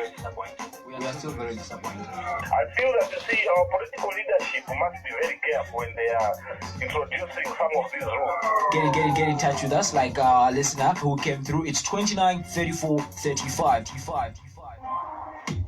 very disappointed. We are still very disappointed. I feel that, you see, our political leadership must be very careful when they are introducing some of these rules. Get in touch with us, like our listener who came through. It's 29 34 35.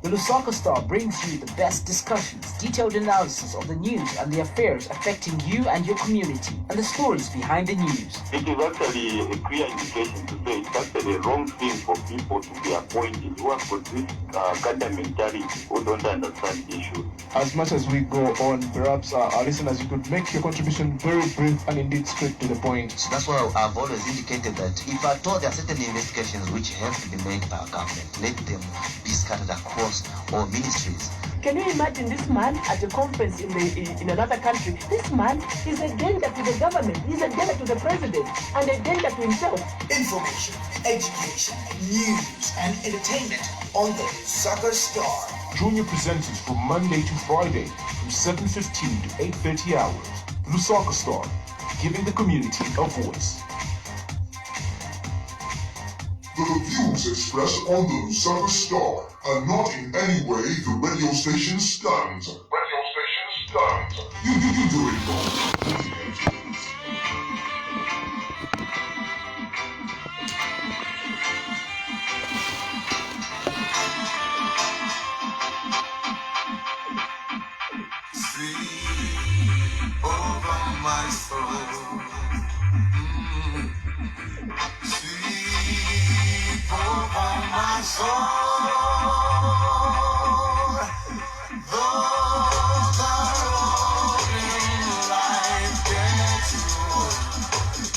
The Lusaka Star brings you the best discussions, detailed analysis of the news and the affairs affecting you and your community, and the stories behind the news. It is actually a clear indication to say it's actually a wrong thing for people to be appointed who have got this gender mentality, who don't understand the issue. As much as we go on, perhaps our listeners, you could make your contribution very brief and indeed straight to the point. So that's why I've always indicated that if at all there are certain investigations which have to be made by our government, let them be scattered across all ministries. Can you imagine this man at a conference in another country? This man is a danger to the government, he's a danger to the president, and a danger to himself. Information, education, news, and entertainment on the Lusaka Star. Join your presenters from Monday to Friday from 7:15 to 8:30 hours. Lusaka Star, giving the community a voice. The views expressed on the Lusaka Star are not in any way the radio station stands. Radio station stands. You do it wrong. Sleep over my soul. Sleep over my soul. Though the road in life gets rough,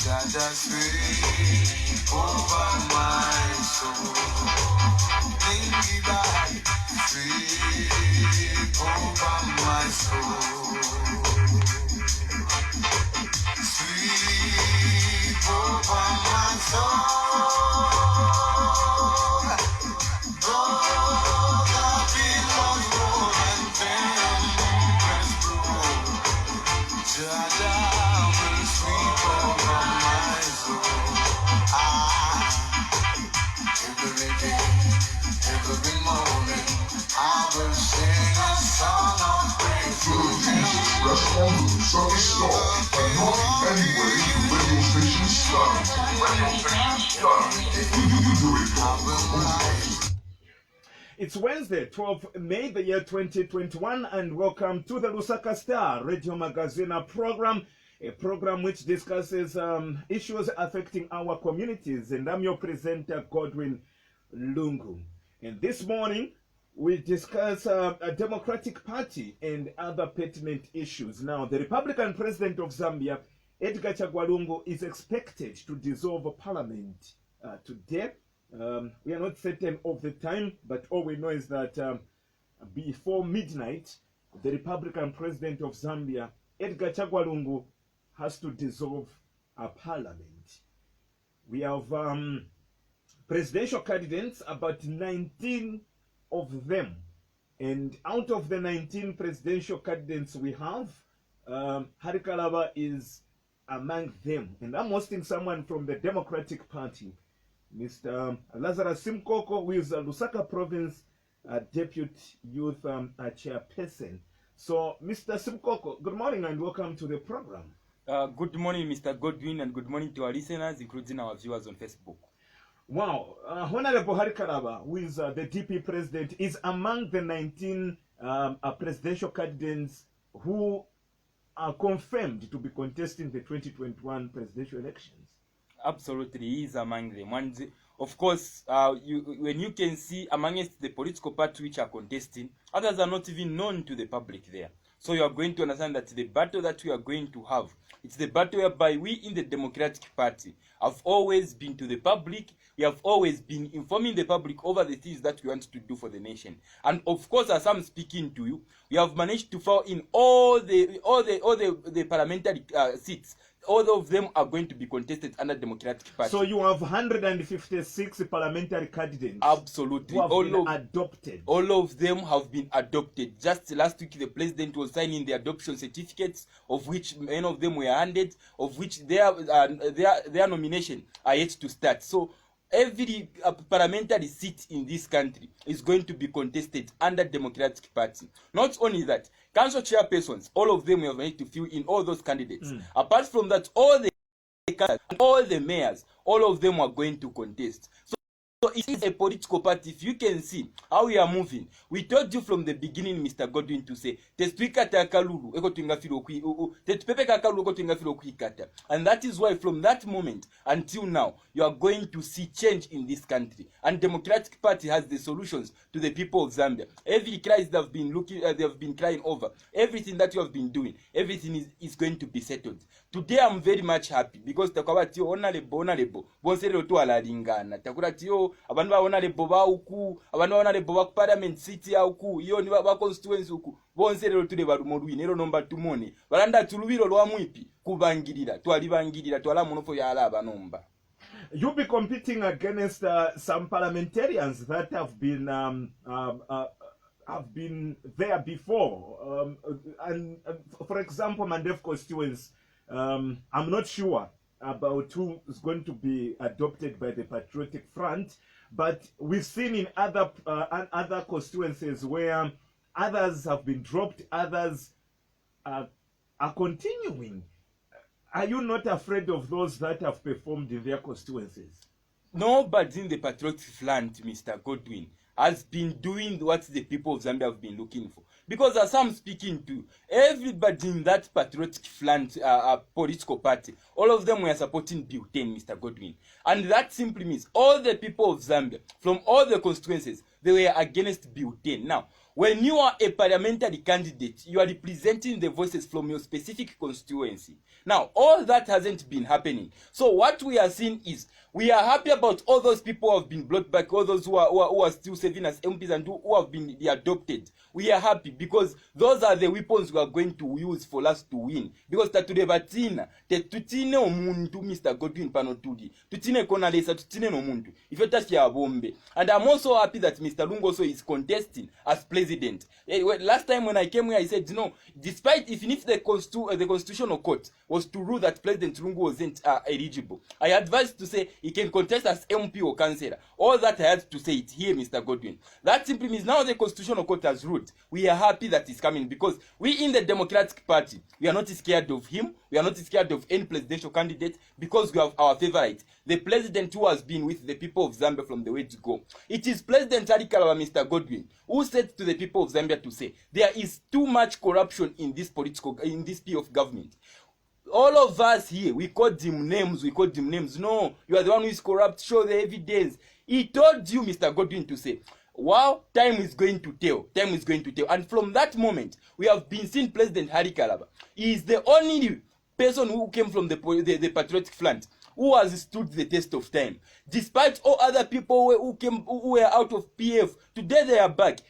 Jaja, sleep over my soul. Maybe I sleep over my soul. Sleep over my soul. Though the billows roll and tempests blow, Jaja will sweep over my soul. Every day, every morning, I will sing a song of praise to Him. Expressed on the Lusaka Star are not in any way the radio station stands. Radio station stands. You do it wrong. It's Wednesday, 12 May, the year 2021, and welcome to the Lusaka Star Radio Magazine program, a program which discusses issues affecting our communities. And I'm your presenter, Godwin Lungu. And this morning, we discuss a Democratic Party and other pertinent issues. Now, the Republican President of Zambia, Edgar Chagwa Lungu, is expected to dissolve Parliament today. We are not certain of the time, but all we know is that before midnight, the Republican President of Zambia, Edgar Chagwa Lungu, has to dissolve a parliament. We have presidential candidates, about 19 of them. And out of the 19 presidential candidates we have, Harikalaba is among them. And I'm hosting someone from the Democratic Party, Mr. Lazarous Simukoko, who is a Lusaka Province Deputy Youth Chairperson. So, Mr. Simukoko, good morning and welcome to the program. Good morning, Mr. Godwin, and good morning to our listeners, including our viewers on Facebook. Wow. Honorable Harikalaba, who is the DP president, is among the 19 presidential candidates who are confirmed to be contesting the 2021 presidential elections. Absolutely, he is among them. And of course, when you can see amongst the political parties which are contesting, others are not even known to the public there. So you are going to understand that the battle that we are going to have, it's the battle whereby we in the Democratic Party have always been to the public. We have always been informing the public over the things that we want to do for the nation. And of course, as I'm speaking to you, we have managed to fill in all the parliamentary seats. All of them are going to be contested under Democratic Party. So you have 156 parliamentary candidates. Absolutely. Who have been adopted. All of them have been adopted. Just last week, the president was signing the adoption certificates, of which many of them were handed, of which their nomination are yet to start. So every parliamentary seat in this country is going to be contested under Democratic Party. Not only that, council chairpersons, all of them, we have made to fill in all those candidates. Apart from that, all the mayors, all of them are going to contest. So it is a political party. If you can see how we are moving, we told you from the beginning, Mr. Godwin, to say and that is why from that moment until now you are going to see change in this country, and Democratic Party has the solutions to the people of Zambia. Every crisis they have been looking they have been crying over, everything that you have been doing, everything is going to be settled. Today I'm very much happy because takwabati honorable bonserero to alalingana takuratiyo abantu honorable ba uku abantu honorable ba parliament city ya uku iyo ni ba constituency uku bonserero tule barumoru inero nomba tumone balanda tulubiro lwa mwipi kubangirira twalibangirira twala munofo ya alaba nomba. You'll be competing against some parliamentarians that have been there before, and for example, Mandef constituents. I'm not sure about who is going to be adopted by the Patriotic Front, but we've seen in other constituencies where others have been dropped, others are continuing. Are you not afraid of those that have performed in their constituencies? Nobody in the Patriotic Front, Mr. Godwin, has been doing what the people of Zambia have been looking for. Because as I'm speaking to, everybody in that Patriotic Front political party, all of them were supporting Bill 10, Mr. Godwin. And that simply means all the people of Zambia, from all the constituencies, they were against Bill 10. Now, when you are a parliamentary candidate, you are representing the voices from your specific constituency. Now, all that hasn't been happening. So what we are seeing is, we are happy about all those people who have been brought back, all those who are still serving as MPs and who have been adopted. We are happy because those are the weapons we are going to use for us to win. Because tatudebatina, tutine omuntu, Mr. Godwin panotudi, tutine konalesa, tutine no muntu. If you touch your bombe. And I'm also happy that Mr. Lungu also is contesting as president. Last time when I came here, I said, despite even if the constitutional court was to rule that President Lungu wasn't eligible, I advised to say he can contest as MP or councillor. All that I had to say it here, Mr. Godwin. That simply means now the constitutional court has ruled. We are happy that he's coming because we in the Democratic Party, we are not scared of him. We are not scared of any presidential candidate because we have our favorite, the president who has been with the people of Zambia from the way to go. It is President Ali Kalaba, Mr. Godwin, who said to the people of Zambia to say there is too much corruption in this sphere of government. All of us here, we called him names. No, you are the one who is corrupt. Show the evidence. He told you, Mr. Godwin, to say, wow, time is going to tell. Time is going to tell. And from that moment, we have been seeing President Hari Kalaba. He is the only person who came from the Patriotic Front who has stood the test of time. Despite all other people who were out of PF, today they are back.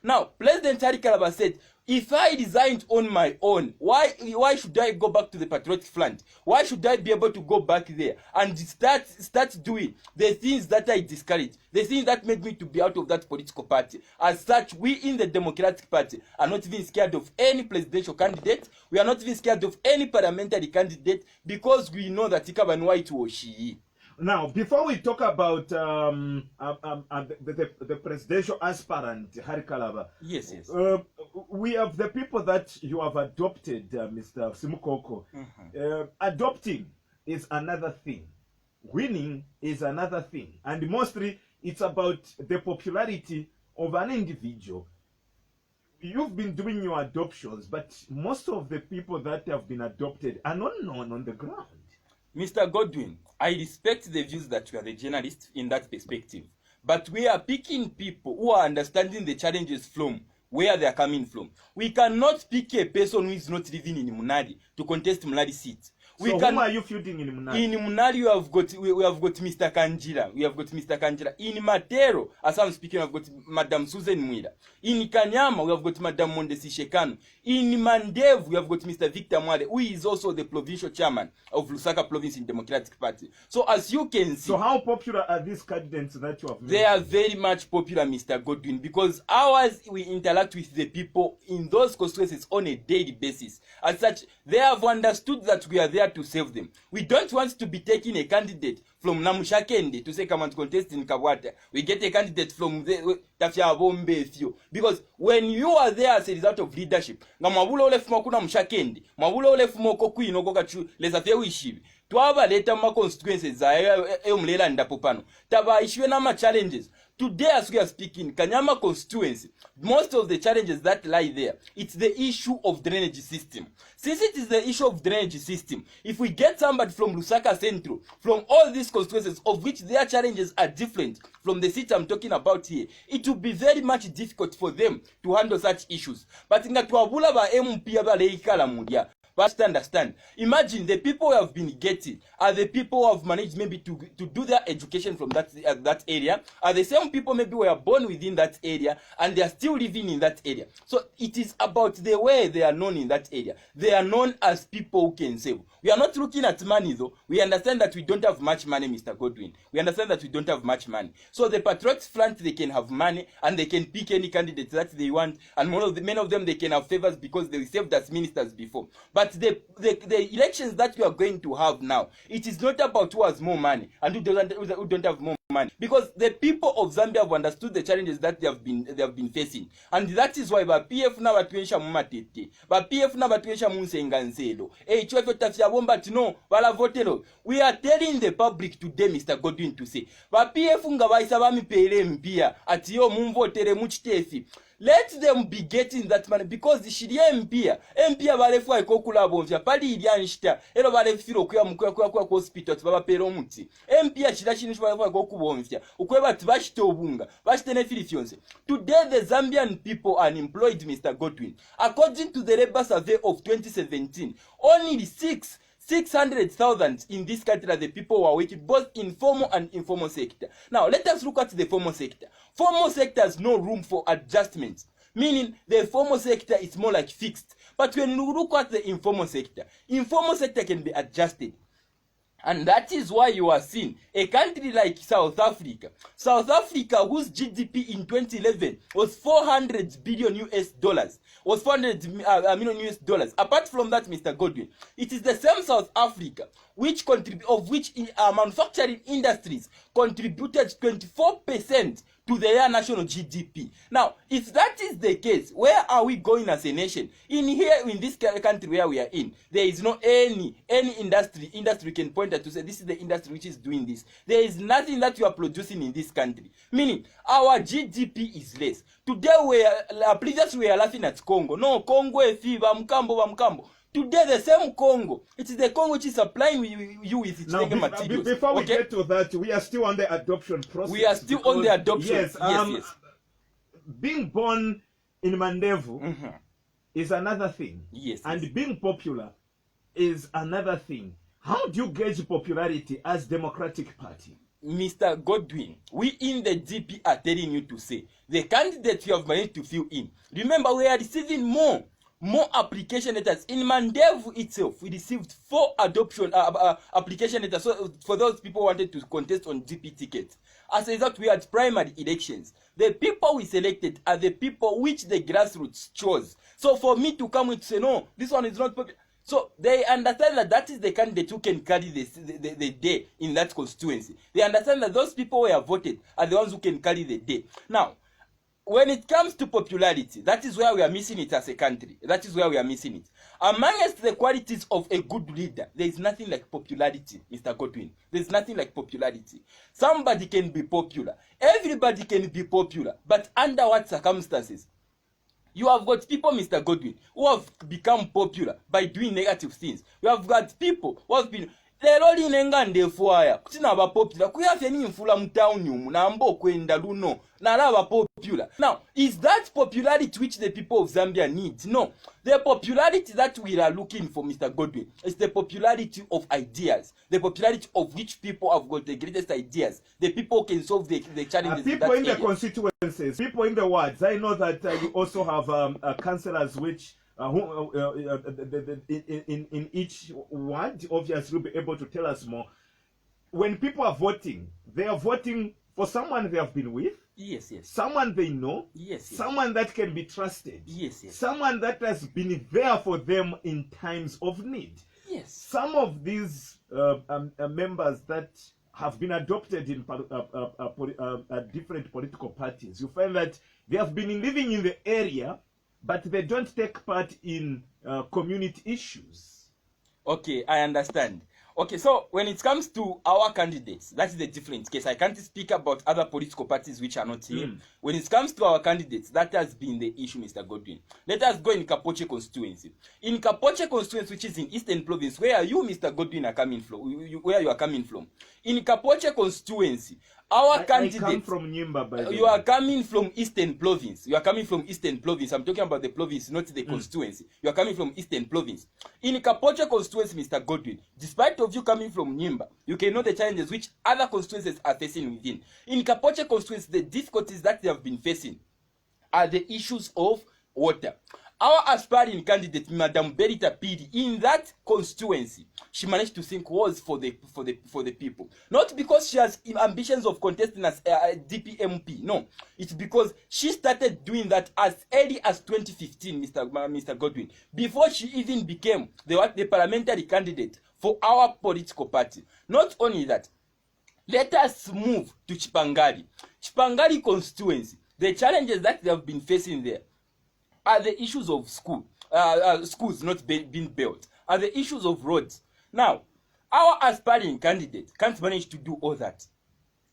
Now, President Hari Kalaba said, if I resigned on my own, why should I go back to the Patriotic Front? Why should I be able to go back there and start doing the things that I discouraged, the things that made me to be out of that political party? As such, we in the Democratic Party are not even scared of any presidential candidate. We are not even scared of any parliamentary candidate because we know that Ikabanwa it was she. Now, before we talk about the presidential aspirant, Hari Kalaba, yes. We have the people that you have adopted, Mr. Simukoko. Adopting is another thing. Winning is another thing. And mostly, it's about the popularity of an individual. You've been doing your adoptions, but most of the people that have been adopted are not known on the ground. Mr. Godwin, I respect the views that you are the journalist in that perspective. But we are picking people who are understanding the challenges from where they are coming from. We cannot pick a person who is not living in Munari to contest Munari seat. Whom are you fielding in Munari? In Munari, we have got Mr. Kanjira. In Matero, as I'm speaking, I've got Madam Susan Mwira. In Kanyama, we have got Madam Mondesi Shekanu. In Mandev, we have got Mr. Victor Mwale, who is also the provincial chairman of Lusaka Province in Democratic Party. So as you can see... So how popular are these candidates that you have mentioned? They are very much popular, Mr. Godwin, because ours, we interact with the people in those constituencies on a daily basis. As such, they have understood that we are there there to save them. We don't want to be taking a candidate from Namushakende to say come and contest in Kabwata. We get a candidate from the Tafia Bombe Fio. Because when you are there as a result of leadership, Namabulo left Makuna Mushakende, Mabulo left Moko no Gokachu, Lesafia Wishibi. Twaba leta ma consequences za umlela ndapopano. Taba ishiwe na ma challenges. Today as we are speaking, Kanyama constituency, most of the challenges that lie there, it's the issue of drainage system. Since it is the issue of drainage system, if we get somebody from Lusaka Central, from all these constituencies of which their challenges are different from the seat I'm talking about here, it will be very much difficult for them to handle such issues. But in the Tuabula ba MP ba leikala mudia. But understand, imagine the people who have been getting are the people who have managed maybe to do their education from that area, are the same people maybe were born within that area and they are still living in that area. So it is about the way they are known in that area. They are known as people who can save. We are not looking at money though. We understand that we don't have much money, Mr. Godwin. We understand that we don't have much money. So the Patriots Front, they can have money and they can pick any candidate that they want, and many of them they can have favors because they served as ministers before. But the elections that we are going to have now, it is not about who has more money and who don't have more money, because the people of Zambia have understood the challenges that they have been facing, and that is why ba PF na batuensha mumatete, ba PF na batuensha munsenganzelo chwefe tafya bomba tino bala votelo. We are telling the public today, Mr. Godwin, to say ba PF nga baisa bamipele mpia ati yo mumvotere muchitefi. Let them be getting that money, because the Shiria Mpia balefu wa ikokula bonvya pali ilianishita elo balefiro kuya kwa hospital baba pero muti Mpia shirashinish balefu wa ikoku bonvya ukweba tibashite obunga bashite nefili fionse. Today the Zambian people are unemployed, Mr. Godwin. According to the labor survey of 2017, only 600,000 in this country are the people who are working both in formal and informal sector. Now let us look at the formal sector. Formal sector has no room for adjustments, meaning the formal sector is more like fixed. But when you look at the informal sector can be adjusted. And that is why you are seeing a country like South Africa, whose GDP in 2011 was 400 billion US dollars, was 400 million US dollars. Apart from that, Mr. Godwin, it is the same South Africa which manufacturing industries contributed 24% to their national GDP. Now, if that is the case, where are we going as a nation? In this country where we are in, there is no any industry can point at to say this is the industry which is doing this. There is nothing that you are producing in this country. Meaning, our GDP is less. Today, previously we are laughing at Congo. No, Congo is Mkambo. Today, the same Congo, it is the Congo which is supplying you with its materials. Before we get to that, we are still on the adoption process. We are still on the adoption. Yes, yes. Being born in Mandevu is another thing. Yes. And being popular is another thing. How do you gauge popularity as Democratic Party? Mr. Godwin, we in the DP are telling you to say, the candidate you have managed to fill in. Remember, we are receiving more application letters. In Mandevu itself, we received 4 adoption application letters. So for those people who wanted to contest on DP tickets. As a result, we had primary elections. The people we selected are the people which the grassroots chose. So for me to come and say, no, this one is not popular. So they understand that is the candidate who can carry the day in that constituency. They understand that those people who have voted are the ones who can carry the day. Now, when it comes to popularity, that is where we are missing it as a country. That is where we are missing it. Amongst the qualities of a good leader, there is nothing like popularity, Mr. Godwin. There is nothing like popularity. Somebody can be popular. Everybody can be popular. But under what circumstances? You have got people, Mr. Godwin, who have become popular by doing negative things. You have got people who have been... Lero linenga ndefuaya kutina aba popular kuyafye ni mfula mtown yumu na ambo kwenda luno na aba popular. Now, is that popularity which the people of Zambia need? No. The popularity that we are looking for, Mr. Godwin, is the popularity of ideas. The popularity of which people have got the greatest ideas. The people can solve the challenges. People in the constituencies, people in the wards. I know that you also have councillors which in each ward, obviously, will be able to tell us more. When people are voting, they are voting for someone they have been with. Yes, yes. Someone they know. Yes, yes. Someone that can be trusted. Yes, yes. Someone that has been there for them in times of need. Yes. Some of these members that have been adopted in different political parties, you find that they have been living in the area, but they don't take part in community issues. Okay, I understand. Okay, so when it comes to our candidates, that's the different case. I can't speak about other political parties which are not here. When it comes to our candidates, that has been the issue, Mr. Godwin. Let us go in Kapoche constituency. In Kapoche constituency, which is in Eastern Province, where you, Mr. Godwin, are coming from, where you are coming from. In Kapoche constituency, our candidates... I come from Nyimba, by the way. You are coming from Eastern Province. You are coming from Eastern Province. I'm talking about the province, not the constituency. You are coming from Eastern Province. In Kapoche constituency, Mr. Godwin, despite of you coming from Nyimba, you can know the challenges which other constituencies are facing within. In Kapoche constituency, the difficulties that they have been facing are the issues of water. Our aspiring candidate, Madam Berita Pidi, in that constituency, she managed to think was for the people. Not because she has ambitions of contesting as a DPMP. No, it's because she started doing that as early as 2015, Mr. Godwin, before she even became the parliamentary candidate for our political party. Not only that, let us move to Chipangari. Chipangari constituency, the challenges that they have been facing there are the issues of schools not being built, are the issues of roads. Now, our aspiring candidate can't manage to do all that.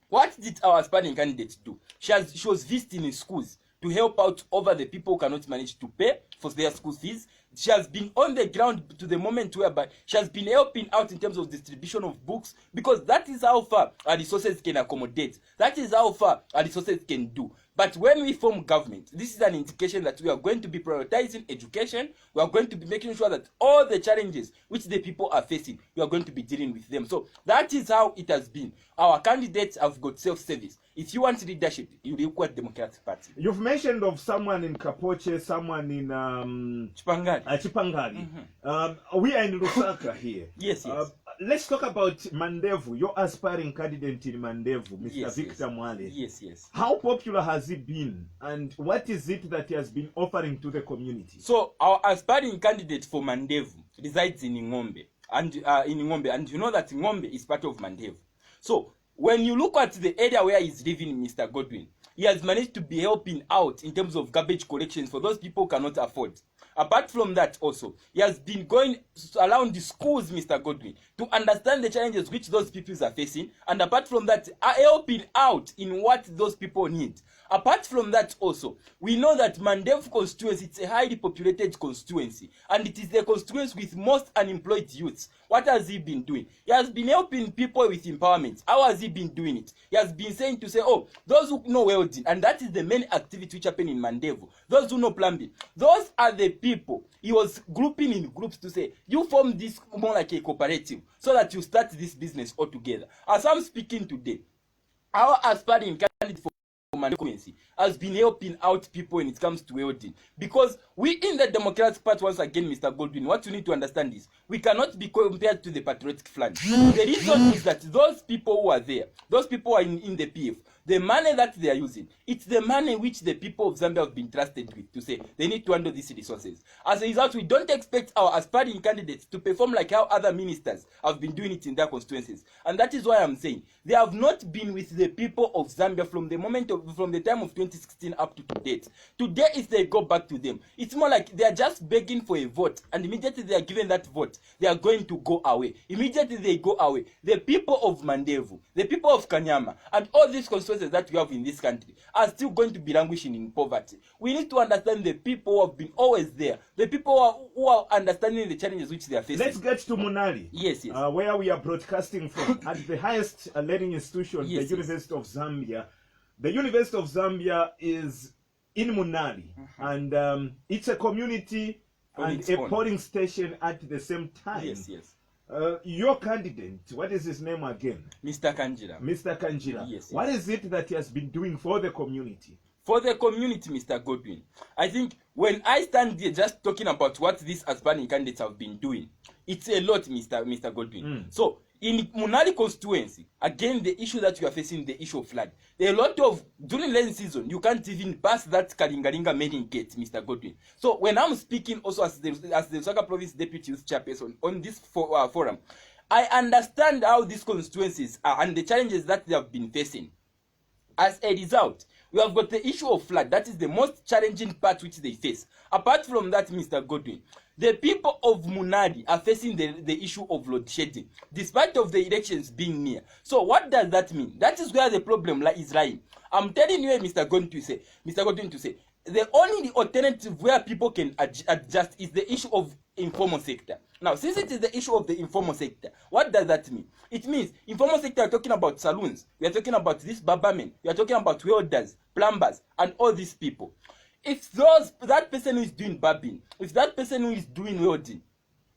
What did our aspiring candidate do? She was visiting schools to help out over the people who cannot manage to pay for their school fees. She has been on the ground to the moment whereby she has been helping out in terms of distribution of books, because that is how far our resources can accommodate. That is how far our resources can do. But when we form government, this is an indication that we are going to be prioritizing education. We are going to be making sure that all the challenges which the people are facing, we are going to be dealing with them. So that is how it has been. Our candidates have got self-service. If you want leadership, you require Democratic Party. You've mentioned of someone in Kapoche, someone in Chipangari. Chipangari. We are in Lusaka here. Yes, yes. Let's talk about Mandevu, your aspiring candidate in Mandevu, Mr. Yes, Victor Mwale. Yes, yes. How popular has he been, and what is it that he has been offering to the community? So our aspiring candidate for Mandevu resides in Ngombe, and you know that Ngombe is part of Mandevu. So when you look at the area where he's living, Mr. Godwin, he has managed to be helping out in terms of garbage collections for those people who cannot afford. Apart from that also, he has been going around the schools, Mr. Godwin, to understand the challenges which those people are facing, and apart from that, helping out in what those people need. Apart from that also, we know that Mandevu constituency, it's a highly populated constituency, and it is the constituency with most unemployed youths. What has he been doing? He has been helping people with empowerment. How has he been doing it? He has been saying to say, oh, those who know welding, and that is the main activity which happen in Mandevu. Those who know plumbing, those are the people he was grouping in groups to say, you form this more like a cooperative so that you start this business all together. As I'm speaking today, our aspiring candidate for Mandevu has been helping out people when it comes to welding, because we in the Democratic Party, once again, Mr. Goldwyn, what you need to understand is we cannot be compared to the Patriotic Front. The reason is that those people who are there, those people who are in the PF, the money that they are using, it's the money which the people of Zambia have been trusted with to say they need to handle these resources. As a result, we don't expect our aspiring candidates to perform like how other ministers have been doing it in their constituencies. And that is why I'm saying they have not been with the people of Zambia from the time of 2016 up to date. Today, if they go back to them, it's more like they are just begging for a vote, and immediately they are given that vote, they are going to go away. Immediately they go away. The people of Mandevu, the people of Kanyama, and all these constituencies that we have in this country are still going to be languishing in poverty. We need to understand the people who have been always there, the people who are understanding the challenges which they are facing. Let's get to Munali. Yes, yes. Where we are broadcasting from at the highest learning institution, yes, the University of Zambia. The University of Zambia is in Munali, and it's a community and a polling station at the same time. Yes, yes. Your candidate, what is his name again? Mr. Kanjira. Mr. Kanjira. Yes, yes. What is it that he has been doing for the community? For the community, Mr. Godwyn, I think when I stand here just talking about what these aspiring candidates have been doing, it's a lot, Mr. Godwyn. So in Munali constituency, again, the issue that you are facing, the issue of flood. There are a lot of, during rainy season, you can't even pass that Kalingalinga main gate, Mr. Godwin. So when I'm speaking also as the Lusaka Province Deputy Youth Chairperson on this forum, I understand how these constituencies are and the challenges that they have been facing. As a result, we have got the issue of flood. That is the most challenging part which they face. Apart from that, Mr. Godwin, the people of Munadi are facing the issue of load shedding, despite of the elections being near. So what does that mean? That is where the problem is lying. I'm telling you, Mr. Godwin to say, the only alternative where people can adjust is the issue of informal sector. Now, since it is the issue of the informal sector, what does that mean? It means informal sector, we are talking about saloons, we are talking about these barbermen, we are talking about welders, plumbers, and all these people. If that person who is doing barbing, if that person who is doing welding,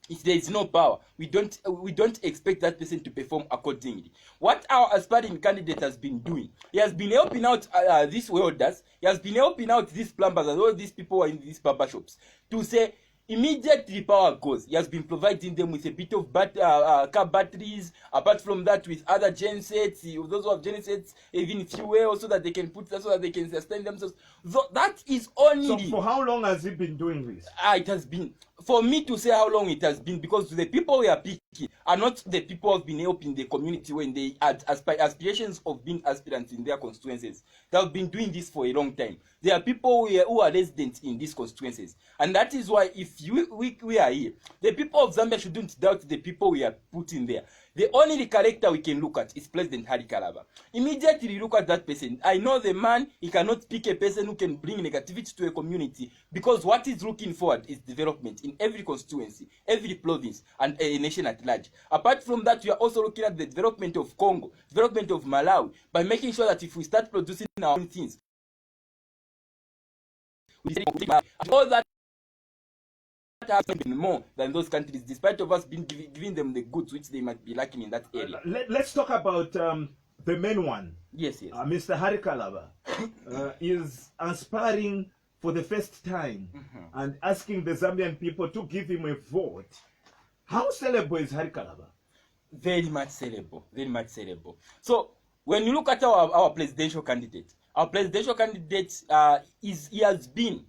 if there is no power, we don't expect that person to perform accordingly. What our aspiring candidate has been doing, he has been helping out these welders, he has been helping out these plumbers and all these people who are in these barber shops to say, immediately power goes. He has been providing them with a bit of car batteries, apart from that with other gensets, those who have gensets, even fuel, so that they can put that, so that they can sustain themselves. So that is only... So for how long has he been doing this? It has been, for me to say how long it has been, because the people we are picking are not the people who have been helping the community when they had aspirations of being aspirants in their constituencies. They have been doing this for a long time. There are people who are residents in these constituencies. And that is why if we are here, the people of Zambia shouldn't doubt the people we are putting there. The only character we can look at is President Harikalaba. Immediately look at that person. I know the man, he cannot pick a person who can bring negativity to a community, because what he's looking forward is development in every constituency, every province, and a nation at large. Apart from that, we are also looking at the development of Congo, development of Malawi, by making sure that if we start producing our own things, all that happen more than those countries, despite of us giving them the goods which they might be lacking in that area. Let's talk about the main one. Yes. Mr. Harikalaba is aspiring for the first time and asking the Zambian people to give him a vote. How sellable is Harikalaba? Very much sellable. Very much sellable. So when you look at our presidential candidate, he has been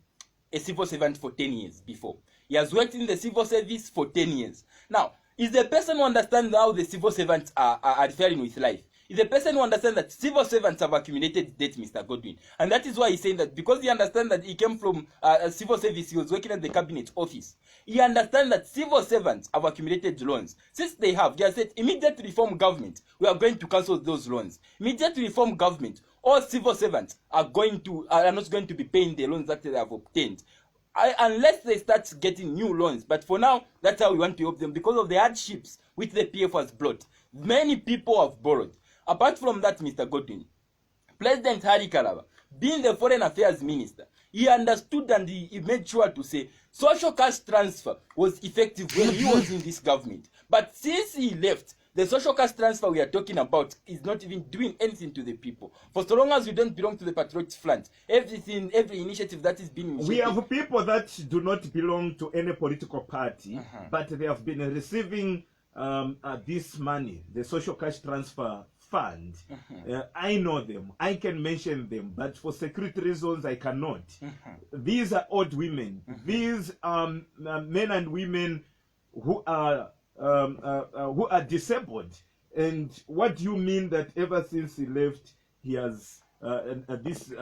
a civil servant for 10 years before. He has worked in the civil service for 10 years. Now, is the person who understands how the civil servants are faring with life. Is the person who understands that civil servants have accumulated debt, Mr. Godwin. And that is why he's saying that, because he understands that he came from a civil service, he was working at the cabinet office. He understands that civil servants have accumulated loans. Since they have said, immediately reform government, we are going to cancel those loans. Immediately reform government, all civil servants are not going to be paying the loans that they have obtained. Unless they start getting new loans. But for now, that's how we want to help them, because of the hardships which the PF has brought. Many people have borrowed. Apart from that, Mr. Godwin, President Harikalaba, being the foreign affairs minister, he understood and he made sure to say social cash transfer was effective when he was in this government. But since he left, the social cash transfer we are talking about is not even doing anything to the people. For so long as you don't belong to the Patriotic Front, every initiative that is being initiated... We have people that do not belong to any political party, but they have been receiving this money, the social cash transfer fund. I know them. I can mention them, but for security reasons, I cannot. These are old women. These men and women who are disabled. And what do you mean that ever since he left, he has this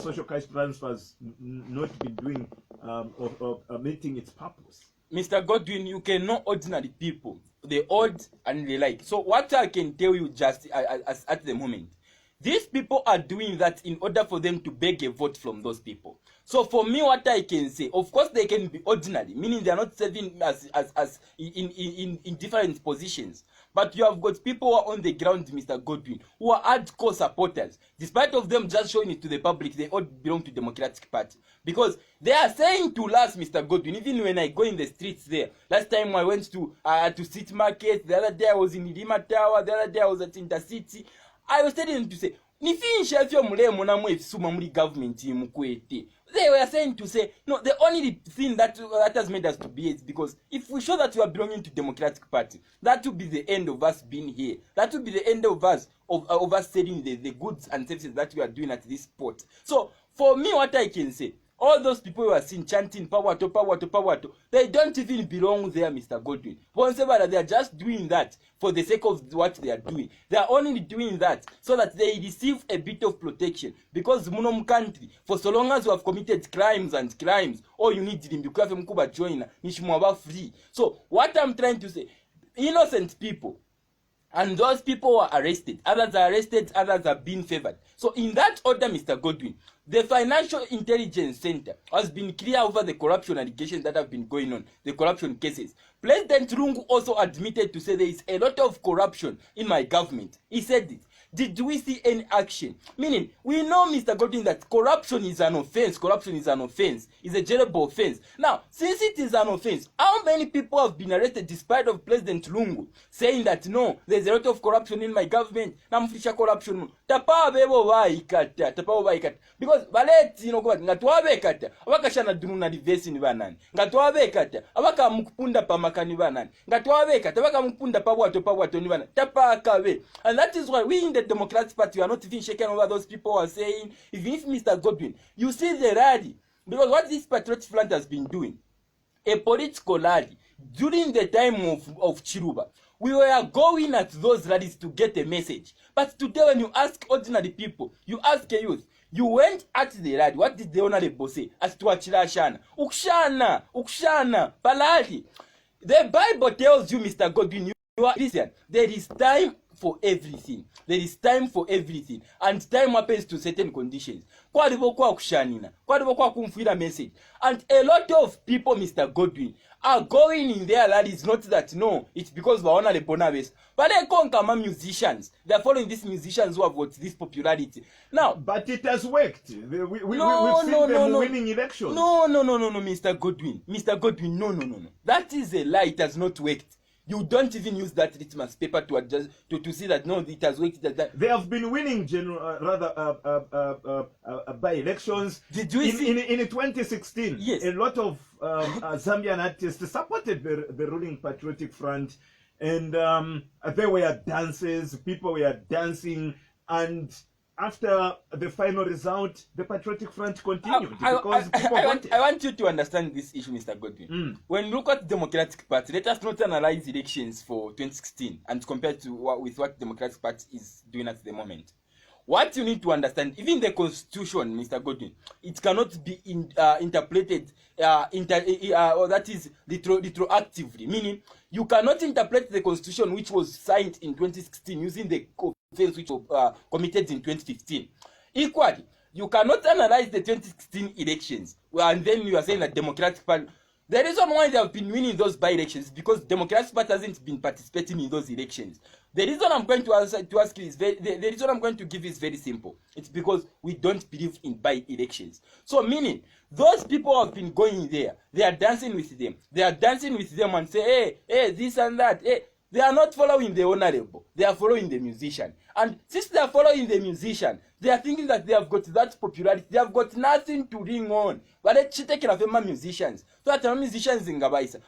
social cash transfers not been doing or meeting its purpose? Mr. Godwin, you can know ordinary people, the old and the like. So what I can tell you just at the moment, these people are doing that in order for them to beg a vote from those people. So for me, what I can say, of course they can be ordinary, meaning they are not serving as in different positions. But you have got people who are on the ground, Mr. Godwin, who are hardcore supporters. Despite of them just showing it to the public, they all belong to the Democratic Party. Because they are saying to us, Mr. Godwin, even when I go in the streets there, last time I went to City Market, the other day I was in Lima Tower, the other day I was at Intercity, I was telling them to say, nifinisha efyo mulemo namwe efisuma muli government mukwete. They were saying to say, no, the only thing that has made us to be is because if we show that we are belonging to Democratic Party, that will be the end of us being here. That will be the end of us of us selling the goods and services that we are doing at this port. So for me, what I can say, all those people who are seen chanting power to power to power to, they don't even belong there, Mr. Godwin. They are just doing that for the sake of what they are doing. They are only doing that so that they receive a bit of protection. Because munom country, for so long as you have committed crimes, all you need to join free. So what I'm trying to say, innocent people, and those people were arrested. Others are arrested, others are being favored. So in that order, Mr. Godwin, the Financial Intelligence Center has been clear over the corruption allegations that have been going on, the corruption cases. President Lungu also admitted to say there is a lot of corruption in my government. He said it. Did we see any action? Meaning, we know, Mr. Godwin, that corruption is an offense. Corruption is an offense. It's a jailable offense. Now, since it is an offense, how many people have been arrested despite of President Lungu saying that, no, there's a lot of corruption in my government. Namfisha corruption. Tapa bebo waikata. Because, baleti, ngatwabekata. Wakashana dununa divesi ni banani. Ngatwabekata. Waka mukupunda pamakani banani. Ngatwabekata. Waka mukupunda pawato ni banani. Tapa akawe. And that is why we in the Democratic Party, we are not even shaken over those people who are saying, even if Mr. Godwin, you see the rally, because what this Patriotic Front has been doing, a political rally, during the time of Chiruba, we were going at those rallies to get a message. But today when you ask ordinary people, you ask a youth, you went at the rally, what did the honorable say? As to Achirashana, Ukshana, Palali. The Bible tells you, Mr. Godwin, you are Christian. There is time for everything. There is time for everything. And time happens to certain conditions. Kwa kushanina. Kwa kumfira message. And a lot of people, Mr. Godwin, are going in there. That is not that, no. It's because we are the bonabes. But they come musicians. They are following these musicians who have got this popularity. Now, but it has worked. We've seen them winning elections. No, Mr. Godwin. Mr. Godwin, no. That is a lie. It has not worked. You don't even use that litmus paper to adjust to see that no, it has worked. They have been winning by elections. Did you see in 2016? Yes, a lot of Zambian artists supported the ruling Patriotic Front, and there were dances. People were dancing, and after the final result, the Patriotic Front continued I want you to understand this issue, Mr. Godwin. When you look at the Democratic Party, let us not analyze elections for 2016 and compare to with what the Democratic Party is doing at the moment. What you need to understand, even the Constitution, Mr. Godwin, it cannot be interpreted, or that is retroactively. Meaning, you cannot interpret the Constitution which was signed in 2016 using the offense which was committed in 2015. Equally, you cannot analyze the 2016 elections and then you are saying that Democratic Party. The reason why they have been winning those by-elections is because Democratic Party hasn't been participating in those elections. The reason I'm going to ask you is the reason I'm going to give is very simple. It's because we don't believe in by-elections. So meaning, those people have been going there. They are dancing with them. They are dancing with them and say, hey, this and that. Hey. They are not following the honorable. They are following the musician. And since they are following the musician, they are thinking that they have got that popularity. They have got nothing to ring on. But let's take care of them musicians. So that musicians in Gabaisa,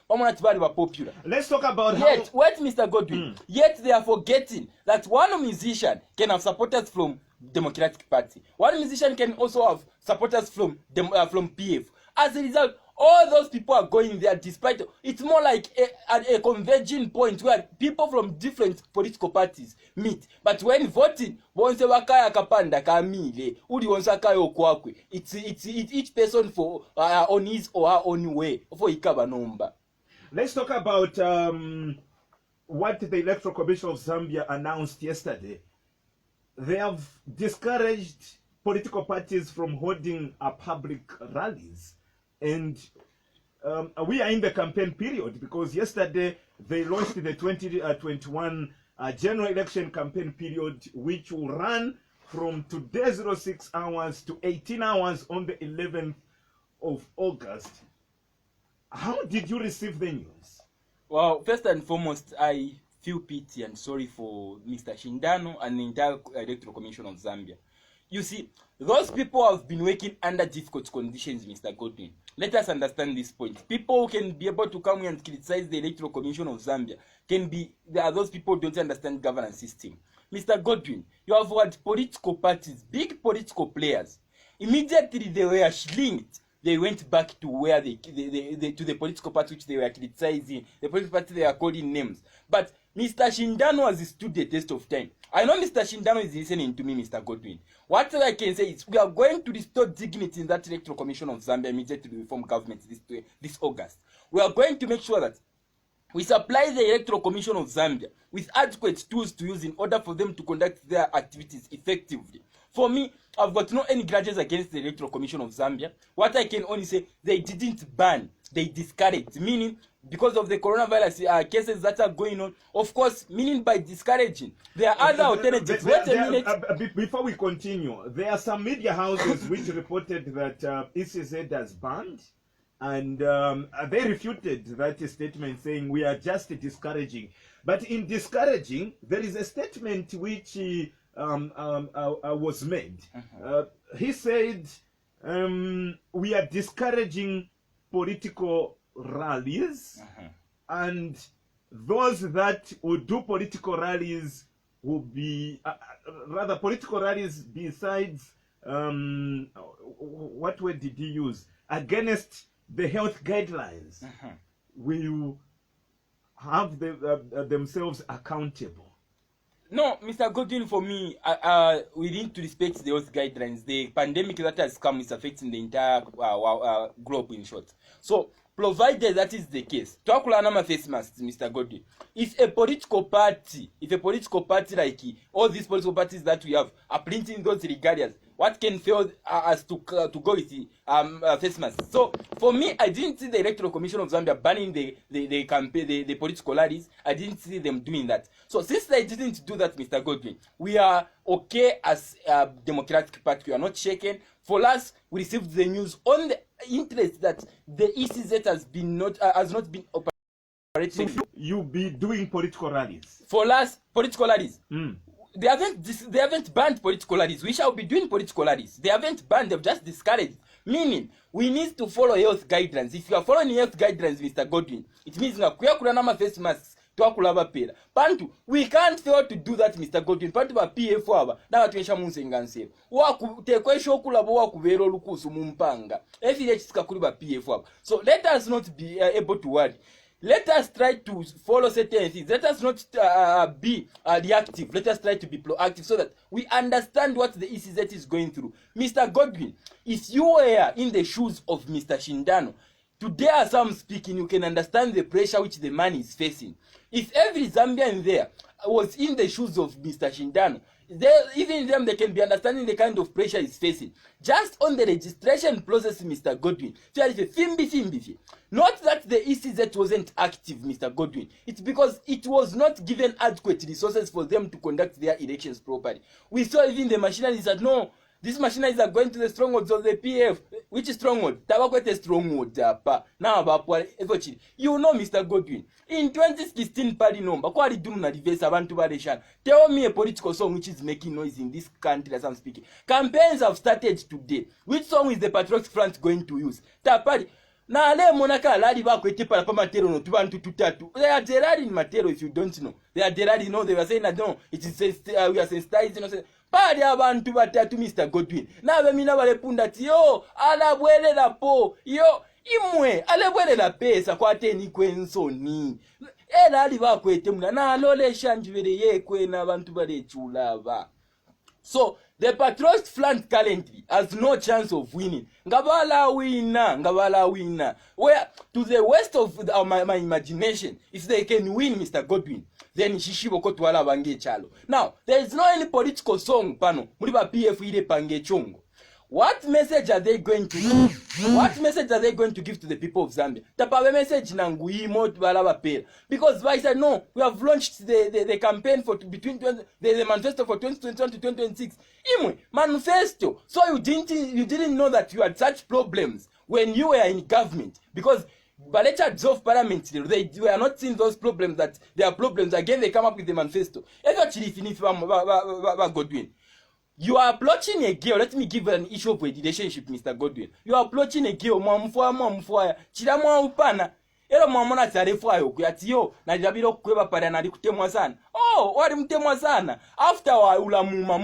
popular. Let's talk about wait, Mr. Godwin. Yet they are forgetting that one musician can have supporters from Democratic Party. One musician can also have supporters from PF. As a result, all those people are going there despite it's more like a converging point where people from different political parties meet. But when voting, once wakaya kapanda kamile, uli wonsakayo kwakwe. It's each person for on his or her own way for ikaba number. Let's talk about what the Electoral Commission of Zambia announced yesterday. They have discouraged political parties from holding public rallies. And we are in the campaign period because yesterday they launched the 2021 general election campaign period, which will run from today 06 hours to 18 hours on the 11th of August. How did you receive the news? Well, first and foremost, I feel pity and sorry for Mr. Shindano and the entire Electoral Commission of Zambia. You see, those people have been working under difficult conditions, Mr. Godwin. Let us understand this point. People who can be able to come here and criticize the Electoral Commission of Zambia there are those people who don't understand governance system. Mr. Godwin, you have had political parties, big political players. Immediately they were linked. They went back to where to the political party which they were criticizing, the political party they are calling names. But Mr. Shindano has stood the test of time. I know Mr. Shindano is listening to me, Mr. Godwin. What I can say is we are going to restore dignity in that Electoral Commission of Zambia immediately to reform government this August. We are going to make sure that we supply the Electoral Commission of Zambia with adequate tools to use in order for them to conduct their activities effectively. For me, I've got no any grudges against the Electoral Commission of Zambia. What I can only say, they didn't ban, they discouraged, meaning because of the coronavirus cases that are going on, of course, meaning by discouraging. There are other alternatives. Wait a minute. Before we continue, there are some media houses which reported that ECZ has banned, and they refuted that statement saying we are just discouraging. But in discouraging, there is a statement which was made. He said, we are discouraging political rallies, and those that would do political rallies will be rather political rallies besides what word did he use, against the health guidelines will have themselves accountable. No, Mr. Godwin, for me, we need to respect the health guidelines. The pandemic that has come is affecting the entire globe, in short. So, provided that is the case, Twakulanama face masks, Mr. Godwin. If a political party like all these political parties that we have are printing those regalias, what can fail us to go with the face masks? So, for me, I didn't see the Electoral Commission of Zambia banning the campaign, the political rallies. I didn't see them doing that. So, since they didn't do that, Mr. Godwin, we are okay as a Democratic Party. We are not shaken. For us, we received the news on the interest that the ECZ has not been operating. So you be doing political rallies. For us, political rallies. They haven't banned political rallies. We shall be doing political rallies. They haven't banned, they've just discouraged. Meaning, we need to follow health guidelines. If you are following health guidelines, Mr. Godwin, it means na face masks. Pantu, we can't fail to do that, Mr. Godwin. Pantu ba PF aba na batwesha munsengansero. Wakutekwesha okulabo wakubera olukusu mumpanga. FH sikakuli ba PF aba. So let us not be able to worry. Let us try to follow certain things. Let us not be reactive. Let us try to be proactive so that we understand what the ECZ is going through. Mr. Godwin, if you were in the shoes of Mr. Shindano, today as I'm speaking, you can understand the pressure which the man is facing. If every Zambian there was in the shoes of Mr. Shindano, even them, they can be understanding the kind of pressure he's facing. Just on the registration process, Mr. Godwin, not that the ECZ wasn't active, Mr. Godwin. It's because it was not given adequate resources for them to conduct their elections properly. We saw even the machineries that, no, these machineries are going to the strongholds of the PF. Which is stronghold? Tabakwete stronghold. You know, Mr. Godwin, in 2016 party number, tell me a political song which is making noise in this country as I'm speaking. Campaigns have started today. Which song is the Patriotic Front going to use? Tapari. Na ale monaka alali ba kwete para pa matero no tubantu tutatu. They are derari in matero if you don't know. They are derari, no, they were saying that no, it is we are sensitized, you know. Pali abantu batatu, Mr. Godwin. Na bemina bale punda ti yo alabwele la po. Yo imwe alabwele la pesa kwa teni kwensoni. Era ali ba kwete muna na lole shanjibere yekwe na abantu bale chulaba. So the Patriotic Front currently has no chance of winning. Ngabala winner. Where to the west of my imagination, if they can win, Mr. Godwin, then Shishiboko Tuala Bange Chalo. Now, there is no any political song, Pano, Muriba PF Ide Pange Chongo. What message are they going to give? What message are they going to give to the people of Zambia? Tapawe message nangui mo balaba pera. Because I said no, we have launched the campaign for between the manifesto for 2021 to 2026. Imwe manifesto. So you didn't know that you had such problems when you were in government, because But let's dissolve parliament. They are not seeing those problems that there are problems. Again, they come up with the manifesto. Godwin. You are approaching a girl. Let me give an issue of a relationship, Mr. Godwin. You are approaching a girl. Chiramwa upana. Ero mwamona taarifa ayo kuyatiyo na jabiro kweba pale na likutemwa sana. Oh, wali mtemwa sana. After wa ulamuma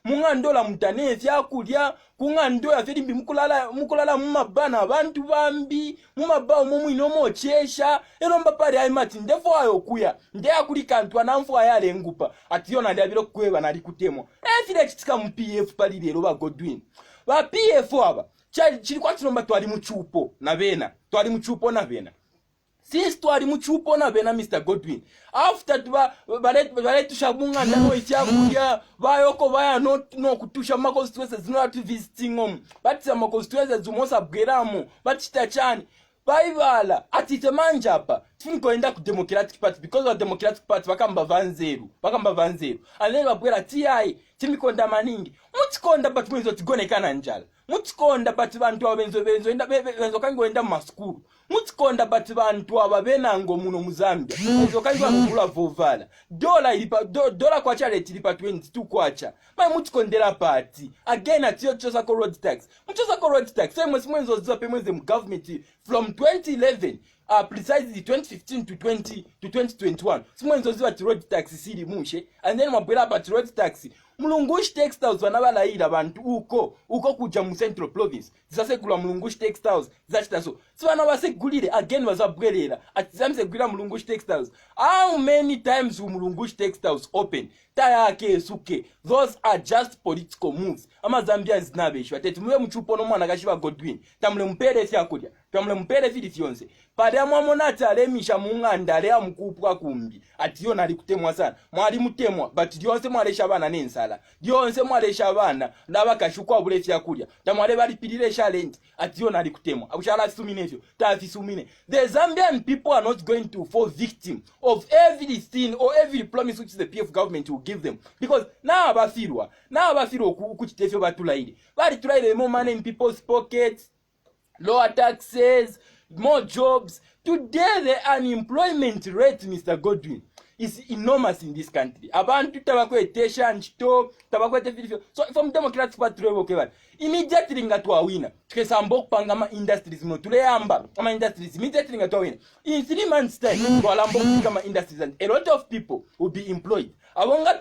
mungandola mutane vyakulya kungando ya filimbi mukulala mumabana abantu bambi mumabao mumwino mochesha ero mbapale aimati ndefo ayo kuya nde akulikantu anamfu ayale ngupa atiyo na jabiro kweba na likutemwa. File chitika mu PF pali lero ba Godwin. Ba PF aba chili kwa chinomba twali muchupo na bena. Twali muchupo na bena. Since twali muchupo na bena Mr. Godwin. After bale tushabunga ndano ichakulia bayoko baya no kutusha constituencies not visiting home. But some constituencies zumosa bgeramo. But chitachani. Baibala atite manjapa tfiniko enda ku Democratic Party because of Democratic Party bakamba vanzeru and then babwera TI timikonda maningi mutikonda but mwenzo tigonekana njala mutikonda but bantu abenzo enda benzo kango enda maskuru mutikonda but bantu ababenango muno muzambia benzo kango ngula vovala dola kwa charity lipa 22 kwacha mai mutikondera party again atiyo chosa ko road tax so mwenzo zope mwenze mu government from 2011 precisely 2015 to 2021 simwenzo ziwa road tax siri mushe and then mabwela pa road tax mulungushi textiles wanabalaira bantu uko kuja mu central province zisasekula mulungushi textiles zachitaso sivana basegulire again bazabwelera atizamsegulira mulungushi textiles. How many times will mulungushi textiles open tayake suke? Those are just political moves. Ama Zambians nabeshwa tete mwe mchupo no mwana kashiba Godwin tamule mpere fyakulya tamule mpere fili fyonse pada mwamonata alemisha munganda ale amukupwa kumbi atiyo nali kutemwa sana mwali mutemwa but dyonse mwalesha bana nensala dyonse mwalesha bana ndabakashukwa bule fyakulya tamwale bali pilire challenge atiyo nali kutemwa abushala sumine fyo tafi sumine. The Zambian people are not going to fall victim of everything or every promise which the PF government will give them because now abafirwa kuchitefyo batulaire bali tulaire more money in people's pockets, lower taxes, more jobs. Today the unemployment rate, Mr. Godwin, is enormous in this country. Abantu tabakwetesha nchito tabakwete filifyo. So from Democratic Party okay, immediately ngatwa wina tukesambo kupanga ma industries mo tuleyamba ama industries immediately ngatwa wina in 3 months time twalambo kupanga ma industries and a lot of people will be employed. Abonga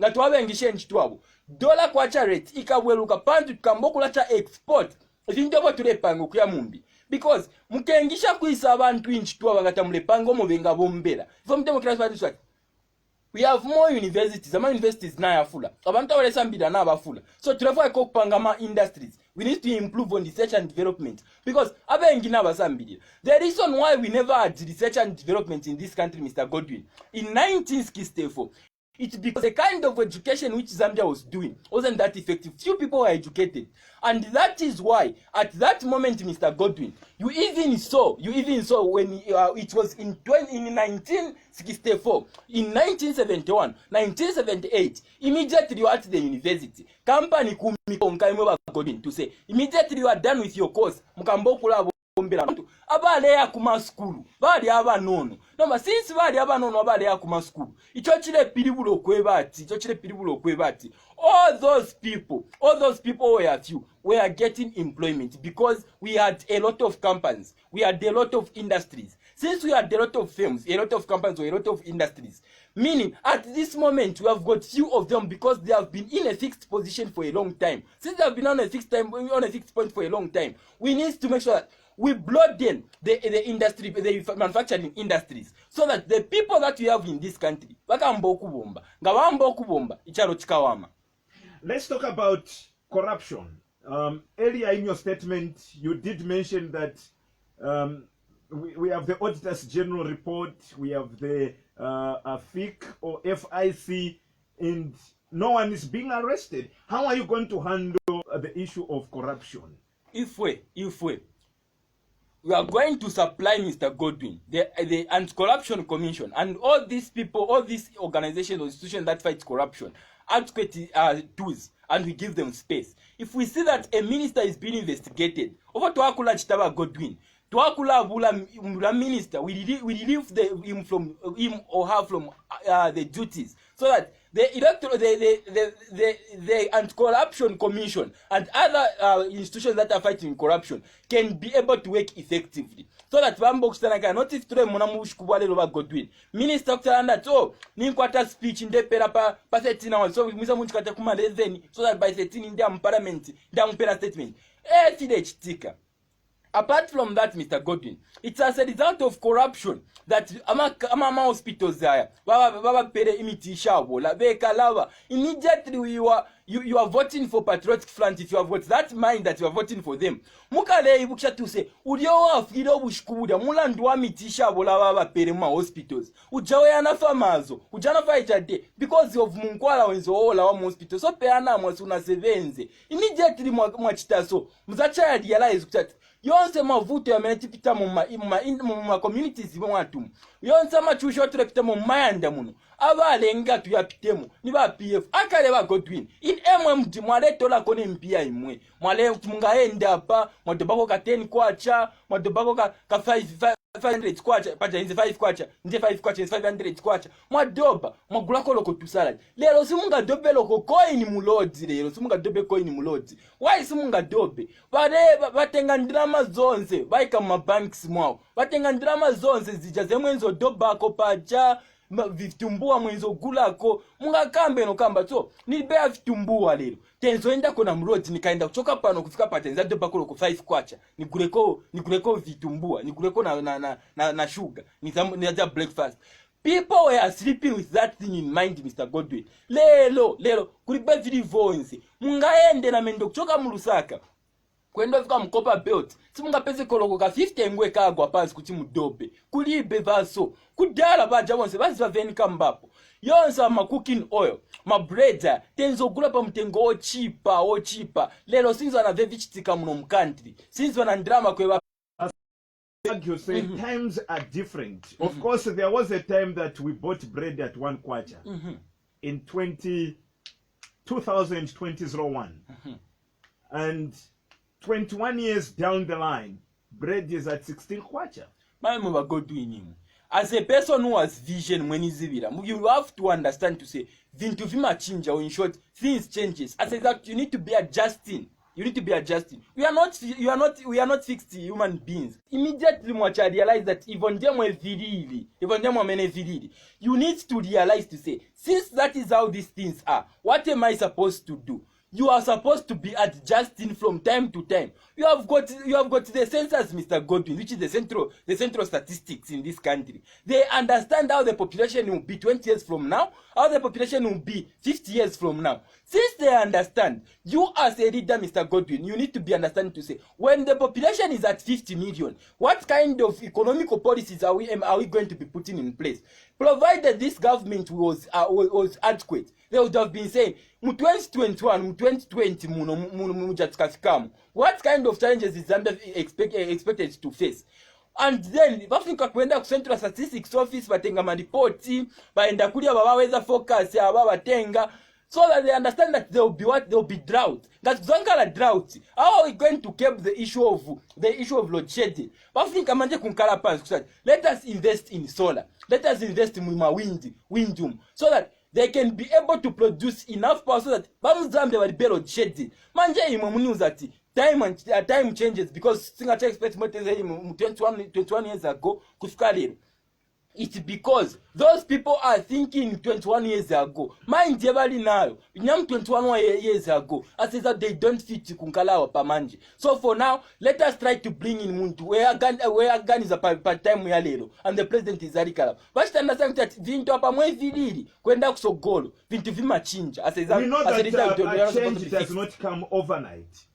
ngatwa bengishe nchito abo dola kwa rate ikabweluka pantu tukambokulacha export ifindobo tulepanga kuya mumbi because mukengisha kuisa abantu inchitu abagata mulepango mubenga bombera from Democratic Party. We have more universities. Ama universities na yafula abantu abalesambira na abafula so tulafwa ko kupanga ma industries. We need to improve on research and development because abengi na basambira. The reason why we never had research and development in this country, Mr. Godwin, in 1964, it's because the kind of education which Zambia was doing wasn't that effective. Few people were educated. And that is why, at that moment, Mr. Godwin, you even saw when it was in 1964, in 1971, 1978, immediately you are at the university. Company kumiko Godwin to say, immediately you are done with your course. Mukambokula abale ya kuma skulu bali abanono noma since bali abanono abale ya kuma skulu icho chile pilibulo kwebati all those people were getting employment because we had a lot of companies, we had a lot of industries. Since we had a lot of firms, a lot of companies, or a lot of industries, meaning at this moment we have got few of them because they have been in a fixed position for a long time. Since they have been on a fixed point for a long time, we need to make sure that we broaden the industry, the manufacturing industries, so that the people that we have in this country, let's talk about corruption. Earlier in your statement, you did mention that we have the Auditors General report, we have the FIC or FIC, and no one is being arrested. How are you going to handle the issue of corruption? If we are going to supply Mr. Godwin, the Anti-Corruption Commission, and all these people, all these organizations or institutions that fight corruption, adequate tools, and we give them space. If we see that a minister is being investigated, over to Akula Chitaba Godwin, twakulabula minister, we relieve him or her from the duties, so that the anti-corruption commission and other institutions that are fighting corruption can be able to work effectively, so that vambokustanaga not if tule muna mushikubwalelo ba Godwin minister kutalanda to ninkwata speech ndepera pa 13 hours, so mwisa munchikata kuma 11, so that by 13 ndam parliament ndam pera statement chitika. Apart from that, Mr. Godwin, it's as a result of corruption that ama hospitals there, baba pere imitisha bola beka lava. Immediately you are voting for Patriotic Front. If you have got that mind that you are voting for them, mukale ibukisha to say uliowa filo bushikubuda mulandwa mitisha bola baba pere ma hospitals. Ujawe yana famazo, ujana faijade because of munkwala wenzo ola wa hospitals. So peana mwasuna sevenze. Immediately mwachitaso mzacha realize that yonse mavuto yamenetipita mu communities mwatu yonse amachusho turepita mu mayanda muno abalenga tuyapitemo ni ba PF akale ba Godwin in MMD mwale tola kone mpia imwe mwale mungaenda pa mwadobako ka 10 kwacha mwadobako ka 500 kwacha paja inze 5 kwacha nje 5 kwacha inze 500 kwacha mwadoba mwagulako loko tusala lero simunga dobe loko coin mulodzi lero simunga dobe coin mulodzi why simunga dobe batenga ndrama zonse baika ma banks mwawo batenga ndrama zonse zija zemwenzo dobako paja vitumbua mwenzo gulako mungakambe no kamba so nilibea vitumbua lero tenzo enda kona mroad nikaenda kuchoka pano kufika pa tenza doba ko 5 kwacha nigureko vitumbua nigureko na sugar ni aja breakfast. People were sleeping with that thing in mind, Mr. Godwin. Lelo kuliba vili vonzi mungaende na mendo kuchoka mu Lusaka kwenda fika mkopa belt simunga pese koloko ka 50 ngwe kagwa pansi kuti mudobe kulibe vaso kudala baja bonse baziva veni kambapo yonsa ma cooking oil ma bread tenzo gula pa mtengo ochipa lelo sinzo na vevichitika muno mu country sinzo na drama kweba. You say times are different. Of course, there was a time that we bought bread at 1 kwacha in 2001, and 21 years down the line, bread is at 16 kwacha. As a person who has vision when you have to understand to say vintu vima change, or in short, things changes. As that you need to be adjusting. We are not fixed human beings. Immediately mwacha realize that even you need to realize to say, since that is how these things are, what am I supposed to do? You are supposed to be adjusting from time to time. You have got the census, Mr. Godwin, which is the central statistics in this country. They understand how the population will be 20 years from now, how the population will be 50 years from now. Since they understand, you as a leader, Mr. Godwin, you need to be understanding to say, when the population is at 50 million, what kind of economical policies are we going to be putting in place? Provided this government was adequate, they would have been saying, mu 2021, mu 2020, what kind of challenges is Zambia expected to face? And then, bafika kwenda ku Central Statistics Office, batenga maripoti, baenda kulia babaweza focus ya babatenga, so that they understand that there will be drought. That's zankala drought. How are we going to keep the issue of load shedding? Bafika manje kunkala pants. Let us invest in solar. Let us invest in wind, so that they can be able to produce enough power so that Bamuzambia will be load shedding. Manje imamunu zati time changes, because singa expect more 21 years ago kufika lero. It's because those people are thinking 21 years ago. Mind jebali nayo. Nyam 21 years ago. I say that they don't fit kunkala wa pamanje. So for now, let us try to bring in muntu where gun is a part time ya lero. And the president is Arikala. But understand that vintu hapa mwe vilili kwenda kusogolo. Vintu vima chinja. We know that change does not come overnight.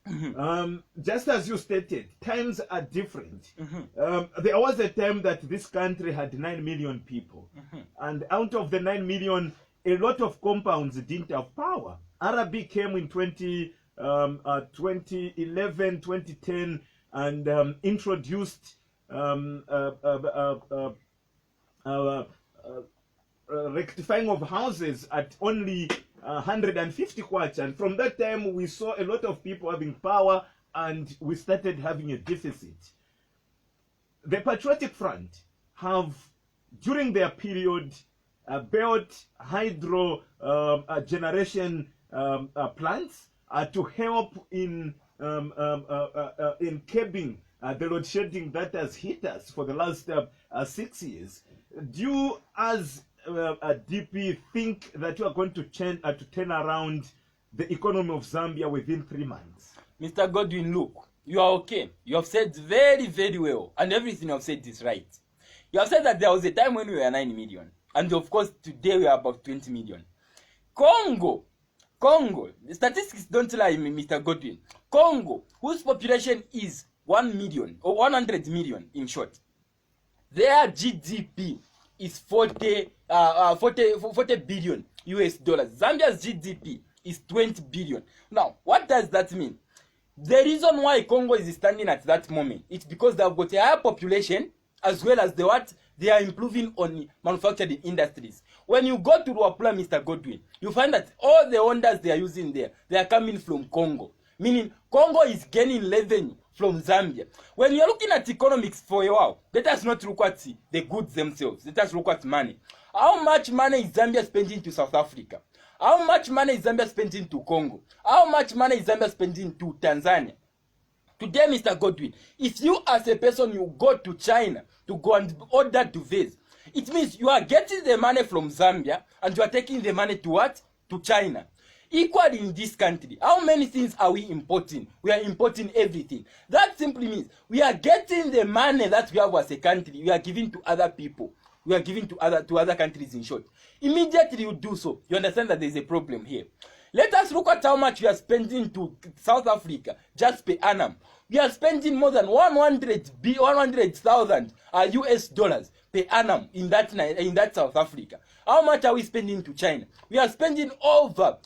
Just as you stated, times are different. There was a time that this country had 9 million people, and out of the 9 million, a lot of compounds didn't have power. Arabi came in 2011, 2010, and introduced rectifying of houses at only 150 kwacha, and from that time we saw a lot of people having power and we started having a deficit. the Patriotic Front have, during their period, built hydro generation plants to help in curbing the load shedding that has hit us for the last 6 years. Do you, as a DP, think that you are going to turn around the economy of Zambia within 3 months? Mr. Godwin, look, you are okay. You have said very, very well, and everything you have said is right. You have said that there was a time when we were 9 million, and of course today we are about 20 million. Congo, the statistics don't lie, Mr. Godwin. Congo, whose population is 1 million, or 100 million in short, their GDP is 40 billion US dollars. Zambia's GDP is 20 billion. Now, what does that mean? The reason why Congo is standing at that moment, it's because they have got a higher population, as well as they are improving on manufacturing industries. When you go to Ruapula, Mr. Godwin, you find that all the Hondas they are using there, they are coming from Congo. Meaning, Congo is gaining revenue from Zambia. When you're looking at economics for a while, let us not look at the goods themselves. Let us look at money. How much money is Zambia spending to South Africa? How much money is Zambia spending to Congo? How much money is Zambia spending to Tanzania? Today, Mr. Godwin, if you as a person, you go to China to go and order duvets, it means you are getting the money from Zambia and you are taking the money to what? To China. Equally in this country, how many things are we importing? We are importing everything. That simply means we are getting the money that we have as a country, we are giving to other people. We are giving to other countries, in short. Immediately you do so, you understand that there is a problem here. Let us look at how much we are spending to South Africa just per annum. We are spending more than 100,000 US dollars per annum in that South Africa. How much are we spending to China? We are spending over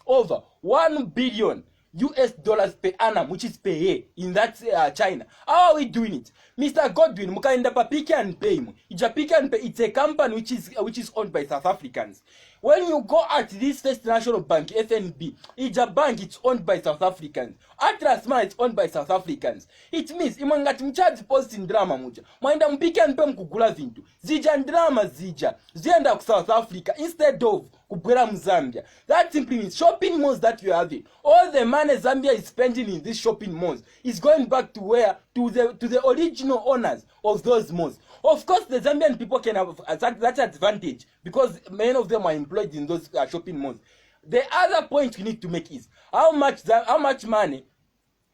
1 billion US dollars per annum, which is per year in that China. How are we doing it? Mr. Godwin, mukaenda pa Pick and Pay. It's a company which is owned by South Africans. When you go at this First National Bank, FNB, it's a bank, it's owned by South Africans. Atrasma, it's owned by South Africans. It means, imangati mchaji post in drama muja. Maenda mpike and pay mkugula vintu. Zija drama zija. Zienda ku South Africa instead of kubwera Zambia. That simply means shopping malls that you are having. All the money Zambia is spending in these shopping malls is going back to where? To the original owners of those malls. Of course, the Zambian people can have that advantage because many of them are employed in those shopping malls. The other point we need to make is how much money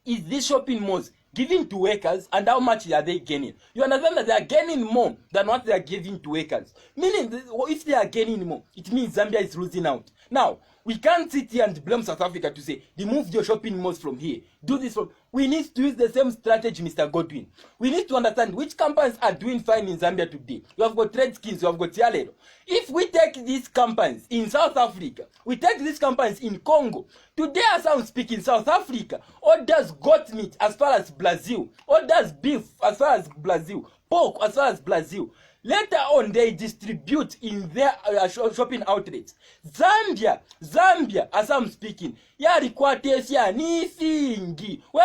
is these shopping malls giving to workers and how much are they gaining? You understand that they are gaining more than what they are giving to workers. Meaning, if they are gaining more, it means Zambia is losing out. Now, we can't sit here and blame South Africa to say, remove your shopping malls from here. Do this from... We need to use the same strategy, Mr. Godwin. We need to understand which companies are doing fine in Zambia today. You have got Trade Skins, you have got Yalero. If we take these companies in South Africa, we take these companies in Congo, today as I'm speaking, South Africa orders goat meat as far as Brazil, orders beef as far as Brazil, pork as far as Brazil. Later on, they distribute in their shopping outlets. Zambia, as I'm speaking, where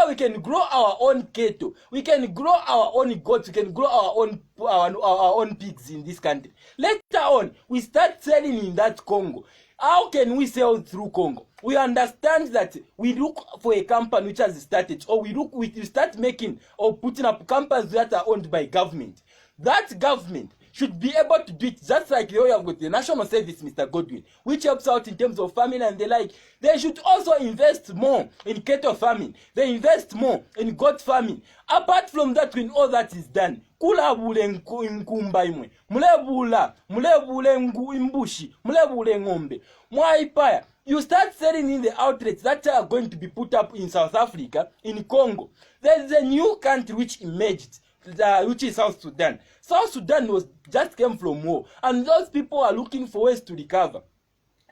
we can grow our own cattle, we can grow our own goats, we can grow our own pigs in this country. Later on, we start selling in that Congo. How can we sell through Congo? We understand that we look for a company which has started, or we start making or putting up companies that are owned by government. That government should be able to do it just like the way I've got the national service, Mr. Godwin, which helps out in terms of farming and the like. They should also invest more in cattle farming. They invest more in goat farming. Apart from that, when all that is done, kula bule nkumba imwe, mulebula imbushi, mulebule ngombe, mwaipaya. You start selling in the outlets that are going to be put up in South Africa, in Congo. There is a new country which emerged, which is South Sudan. South Sudan just came from war, and those people are looking for ways to recover.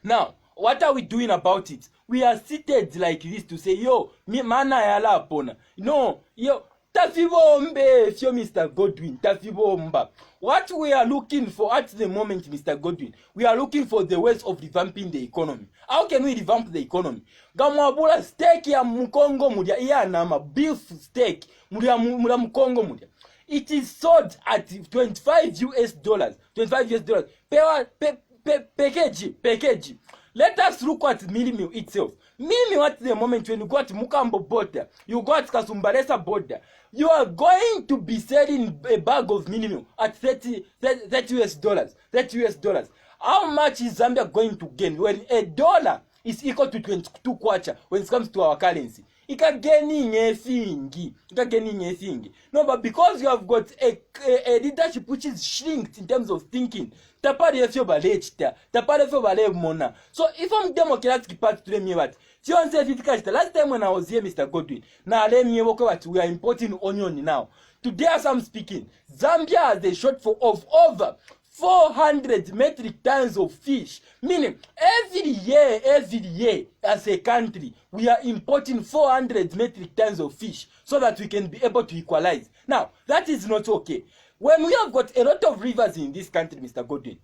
Now, what are we doing about it? We are seated like this to say, yo, mana yala pona. No, yo, tafibombe, fyo Mr. Godwin, tafibomba. What we are looking for at the moment, Mr. Godwin, we are looking for the ways of revamping the economy. How can we revamp the economy? Gamwabula steak ya mkongo mudia, iya nama beef steak mudia mkongo mudia. It is sold at 25 US dollars. 25 US dollars per kg. Let us look at mini meal itself. Mini meal at the moment, when you go at Mukambo border, you go at Kasumbalesa border, you are going to be selling a bag of mini meal at 30 US dollars. 30 US dollars. How much is Zambia going to gain when a dollar is equal to 22 kwacha when it comes to our currency? It can gaining a thing. No, but because you have got a leadership which is shrinked in terms of thinking, so if I'm Democratic Party to me, what last time when I was here, Mr. Godwin, now let me walk what we are importing onion now. Today, as I'm speaking, Zambia has a shortfall of over 400 metric tons of fish, meaning every year as a country we are importing 400 metric tons of fish so that we can be able to equalize. Now that is not okay. When we have got a lot of rivers in this country, Mr. Godwin,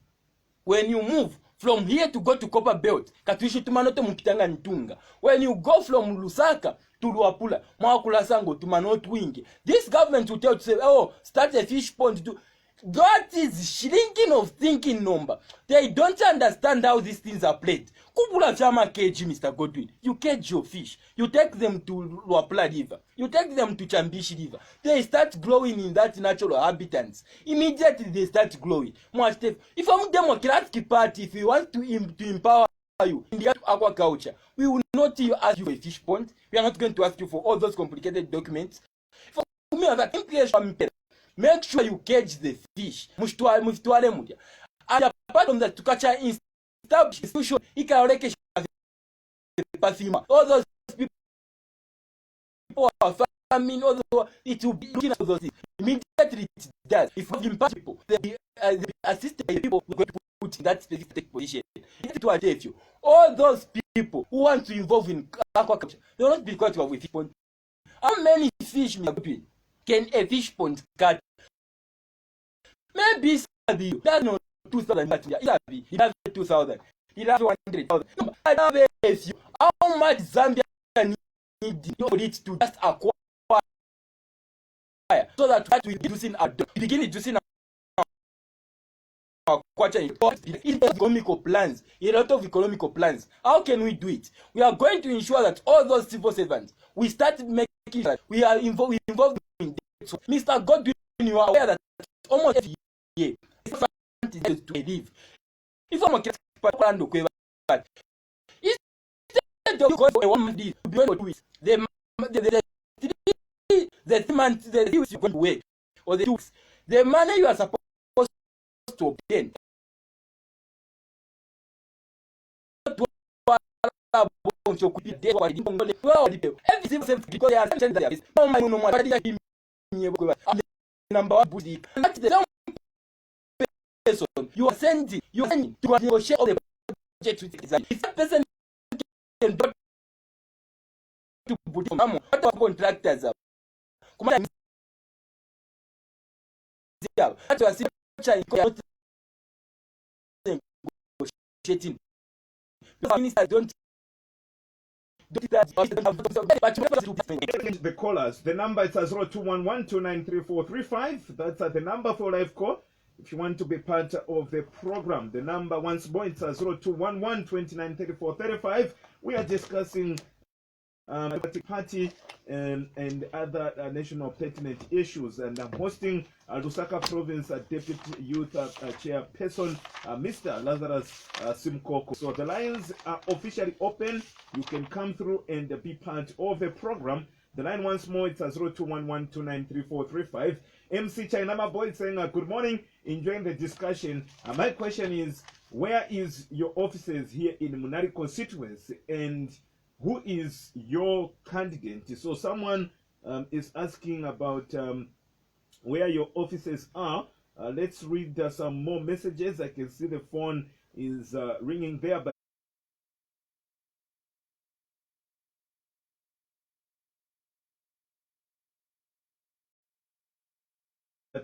when you move from here to go to Copper Belt, Katuishi Tumanoto Mukitanga Ntunga, when you go from Lusaka to Luapula, Mwakula Sango to Manot Wing, this government will tell you to say, oh, start a fish pond to. That is shrinking of thinking number. They don't understand how these things are played. Kubula Chama cage, Mr. Godwin. You cage your fish. You take them to Luapula River. You take them to Chambishi River. They start growing in that natural habitats. Immediately they start growing. If I'm Democratic Party, if we want to empower you in the aquaculture, we will not ask you for a fish pond. We are not going to ask you for all those complicated documents. For me, that make sure you catch the fish. And apart from that, to catch an institution, all those people are farming, it will be looking at those things. Immediately it does. If we impact people, the assistant people are going to put in that specific position. To achieve you. All those people who want to involve in aquaculture, they will not be going to have a fish pond. How many fish can a fish pond catch? Maybe that's not 2,000. It has 2,000. It has 100,000. How much Zambia need for it to just acquire so that we begin reducing our quarter in economical plans, a lot of economical plans. How can we do it? We are going to ensure that all those civil servants, we start making sure that we are involved in that. So, Mr. Godwin, you are aware that almost every year, it's to live. If I'm a instead of going for 1 month, the 3 months, the you're going to work, or the 2 weeks, the money you are supposed to obtain. Number one, you are sending to negotiate all the budget with design. If that person can do to put contractors up, that's why negotiating. Ministers don't. The callers. The number is 0211293435. That's the number for live call. If you want to be part of the program, the number once more it's 0211293435. We are discussing the party and other national pertinent issues, and I'm hosting Lusaka Province Deputy Youth Chairperson, Mr. Lazarous Simukoko. So the lines are officially open. You can come through and be part of the program. The line once more, it's 0211293435. MC Chainama Boy saying, good morning, enjoying the discussion. My question is, where is your offices here in Munari constituency, and who is your candidate? So someone is asking about where your offices are. Let's read some more messages. I can see the phone is ringing there, but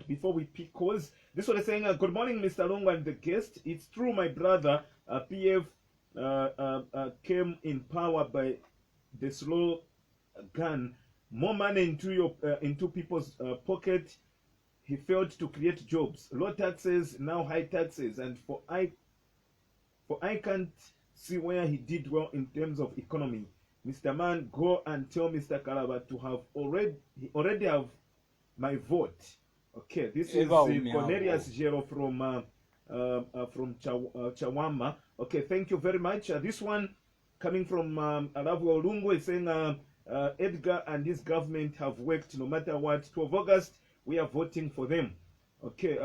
before we pick calls, this one is saying, good morning, Mr. Longo and the guest. It's true, my brother, PF came in power by the slow gun. More money into people's pocket. he failed to create jobs. Low taxes, now high taxes, and I can't see where he did well in terms of economy. Mr. Man, go and tell Mr. Kalaba to have already have my vote. Okay, this is Cornelius Jero from Chawama. Okay, thank you very much. This one coming from Alavu Olungo is saying Edgar and his government have worked no matter what. 12 August, we are voting for them. Okay,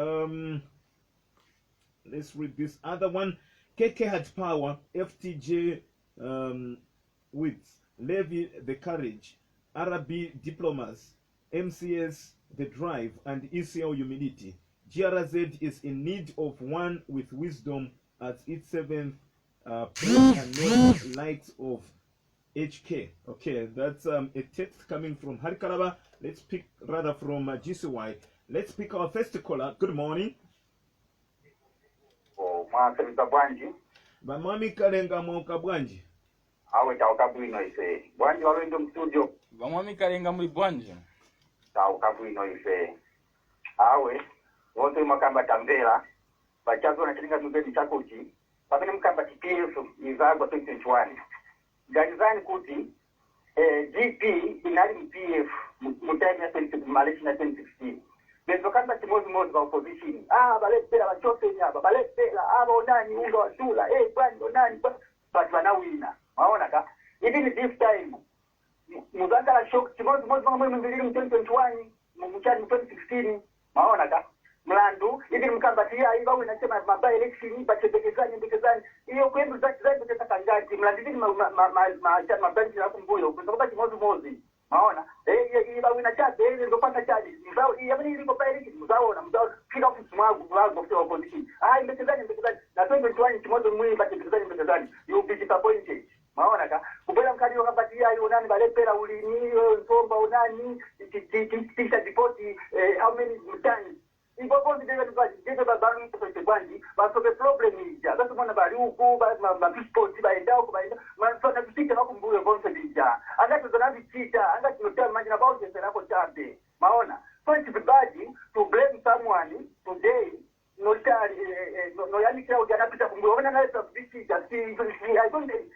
let's read this other one. KK had power, FTJ with Levy the courage, RB diplomas, MCS the drive, and ECL humility. GRZ is in need of one with wisdom at its seventh and no likes of HK. Okay, that's a text coming from Harikaraba. Let's pick rather from GCY. Let's pick our first caller. Good morning. Bamami Kalenga Moka Bwanji. Awe chaukabuino ise. Bwanji walendo mstudio. Bamami Kalenga mwi bwanji. Chaukabuino ise. Awe wote makamba tambela. Bachazo na kilinga tubedi chakuchi. Babene mkamba TPF izagwa 2021. Galizani kuti GP inali MPF mutani ya Malaysia na 2016. Bezo kamba timozi mozi wa opposition. Balepela bachote nyaba. Balepela onani unga wa shula. Bwani onani but wanawina. Maona ka? Even this time muzanga la shock timozi mozi mwa mwingilili 2021 mchani 2016. Maona ka? Mlandu even mkambatia iba unasema mabaya election bachedekezani hiyo kwenda zaidi kutaka ngati mlandu hivi mabanki na kumbuyo kwa timozi mozi. Maona iba unachaje ndio pata chaji mzao yabani iliko pale mzao kila ofisi mwangu kwa opposition imekezani na 2021 timozi mwini bachedekezani you be disappointed. Maona ka kubela mkali wakapatia hiyo nani balepela ulini nsomba unani tisha dipoti how many times ibobozi deve babaru mtoto kwanji baso the problem is ja that's one bali uku ba sport baenda uko baenda masona kusika na kumbuyo bonse bija anga tuzonazi chita anga tunotea imagine about this na ko chabe. Maona so it's bad to blame someone today no yani kila ujana pita kumbuyo wana na sasa bichita si I don't think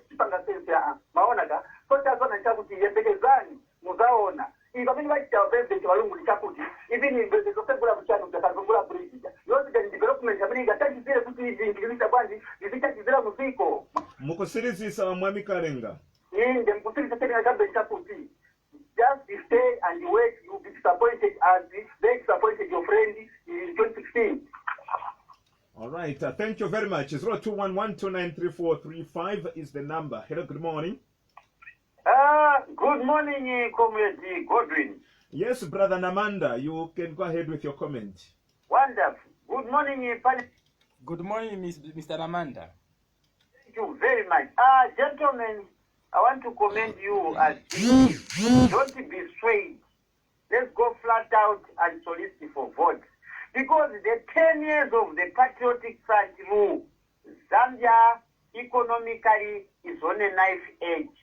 kipanga sensa. Maona ka so chazo na chabu kiyendekezani muzaona ibabini bacha bebe kibalungu likakuti even in the sokebula mchano utakazungula bridge yote the development amini gataki zile kuti ingilisa bandi zitaki zile muziko muko series sa Mwami Kalenga ndio mkusiri tena gambe likakuti just stay and wait, you will be disappointed as they disappointed your friend in 2016. All right, thank you very much. 0211293435 is the number. Hello, good morning. Good morning, Comrade Godwin. Yes, Brother Namanda, you can go ahead with your comment. Wonderful. Good morning, Good morning, Mr. Namanda. Thank you very much. Gentlemen, I want to commend you as don't be swayed. Let's go flat out and solicit for votes. Because the 10 years of the Patriotic Front rule, Zambia economically is on a knife edge.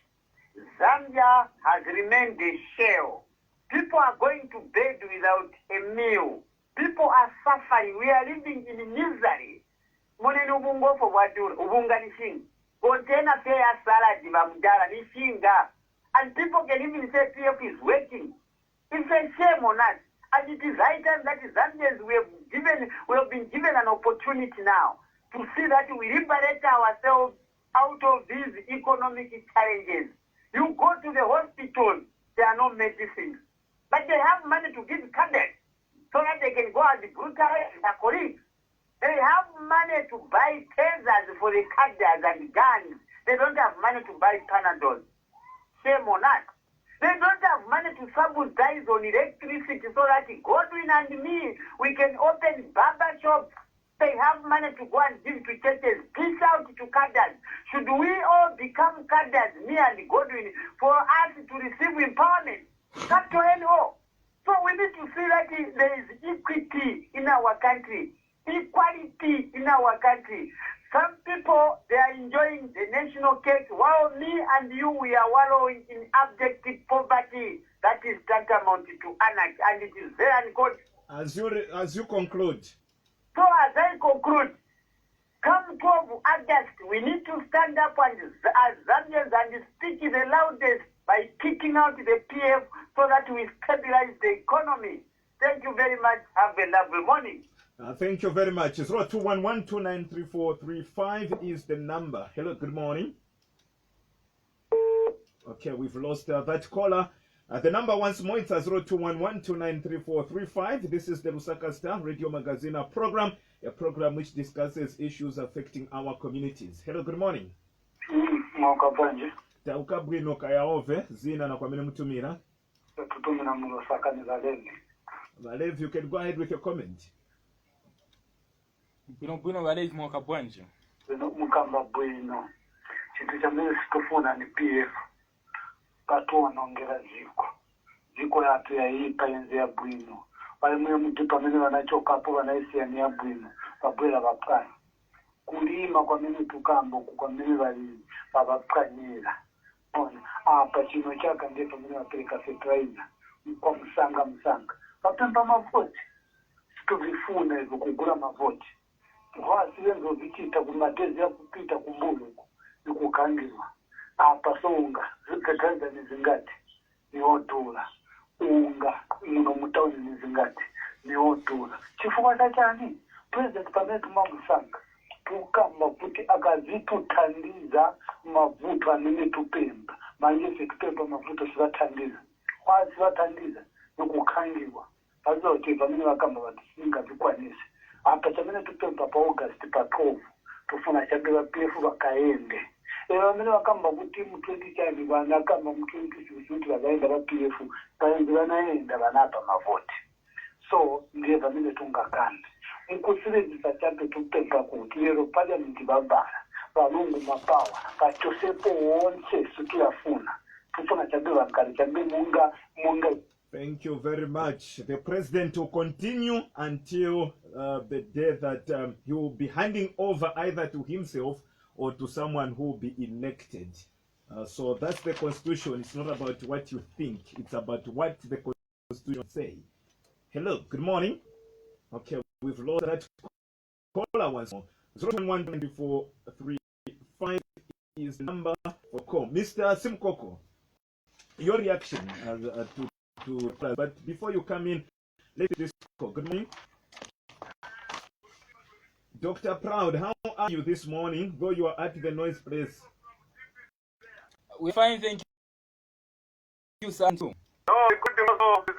Zambia has remained a shell. People are going to bed without a meal. People are suffering. We are living in misery. Muneni ubungo for wadura, ubunga nishinga. Container fair salad bamudala nishinga. And people can even say PF is working. It's a shame on us. And it is high time that Zambians we have been given an opportunity now to see that we liberate ourselves out of these economic challenges. You go to the hospital, there are no medicines. But they have money to give cadets so that they can go and brutalize their colleagues. They have money to buy tasers for the cadets and guns. They don't have money to buy Panadol. Shame on us. They don't have money to subsidize on electricity so that Godwin and me, we can open barber shops. They have money to go and give to churches. Peace out to cadres. Should we all become cadres, me and Godwin, for us to receive empowerment? Capital NO. So we need to see that there is equity in our country. Equality in our country. Some people, they are enjoying the national cake, while me and you, we are wallowing in abject poverty. That is tantamount to anarchy, and it is very uncalled. As you conclude. So as I conclude, come 12 August, we need to stand up and as Zambians and speak the loudest by kicking out the PF so that we stabilize the economy. Thank you very much. Have a lovely morning. Thank you very much. 0211293435 is the number. Hello, good morning. Okay, we've lost that caller. The number once more, it's 0211293435. This is the Lusaka Star Radio Magazine program, a program which discusses issues affecting our communities. Hello, good morning. Taukabwino kayaove, zina na kwamene mutumira. Tutumira mu Lusaka ni Valevi. Valevi, you can go ahead with your comment. Bwino Valevi mwaka bwanje. Mukamba bwino. Chintu chamene sikufuna ni PF. Katu wanaongera ziko yatu ya hii paenzi ya bwino. Wale mwe mtu pamene wanachoka hapo wanaisiani ya bwino. Babwela wapani. Kulima kwa mimi tukambo kwa mimi wali wapanyira. Apa chino chaka ndiye pamene wapeleka fertilizer. Kwa msanga. Wapemba mavoti. Sikuvifuna hivyo kugula mavoti. Wasi wenzo vichita kumatezi ya kupita kumbulu. Nikukangizwa. Apa songa. Zikataza ni zingati. Ni odula. Unga. Muno mutauni ni zingati. Ni odula. Chifuwa chachani. President pamene tumamsanga. Tukamba kuti akazitutandiza mavuto anene tupemba. Manje sekupemba mavuto sivatandiza. Kwa sivatandiza. Nikukangizwa. Pazote pamene vakamba vatisinga vikwanise. Apa chamene tupemba pa August pa 12. Tufuna chabe wa PF wakaende. Vamene vakamba kuti mu20 chani vana kamba mu20 kuti vakaenda va PF vaenzi vanaenda vanapa mavoti. So ndiye vamene tungakanda. Mukusiredzisa chabe tupemba kuti lero parliament vabara valungu mapawa vachosepo wonse situyafuna. Tufuna chabe vakari chabe munga. Thank you very much. The president will continue until the day that he will be handing over either to himself or to someone who will be elected. So that's the constitution. It's not about what you think. It's about what the constitution say. Hello, good morning. Okay, we've lost that caller once more. 0112435 is the number for call. Mr. Simukoko, your reaction to but before you come in, let's this call. Good morning. Dr. Proud, how are you this morning, though you are at the noise place? We're fine, thank you, Santo. No, I couldn't also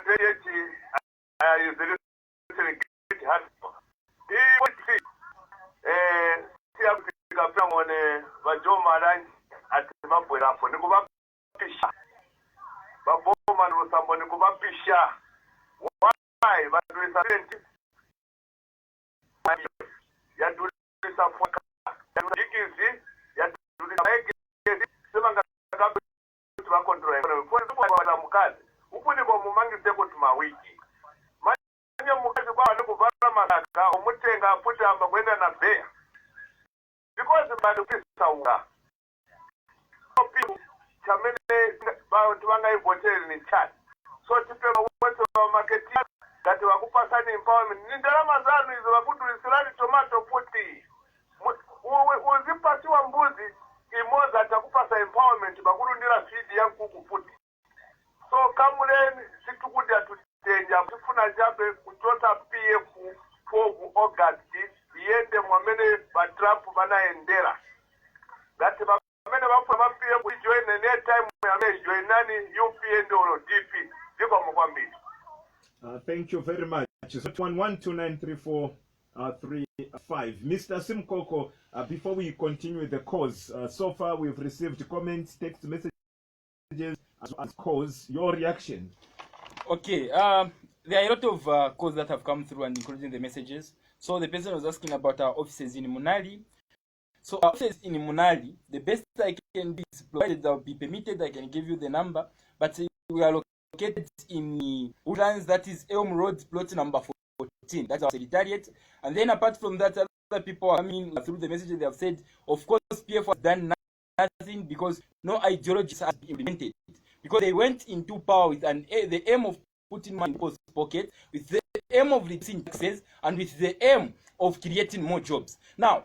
Thank you very much. 011293435. Mr. Simukoko, before we continue with the cause, so far we've received comments, text messages, as cause. Your reaction? Okay, there are a lot of calls that have come through and including the messages. So the person was asking about our offices in Munali. So our offices in Munali, the best I can do is, provided that will be permitted, I can give you the number, but we are located in Woodlands, that is Elm Road, plot number 14. That's our secretariat. And then apart from that, other people are coming through the messages. They have said, of course, PF has done nothing because no ideology has been implemented. Because they went into power with the aim of putting money in people's pocket, with the aim of reducing taxes and with the aim of creating more jobs. Now,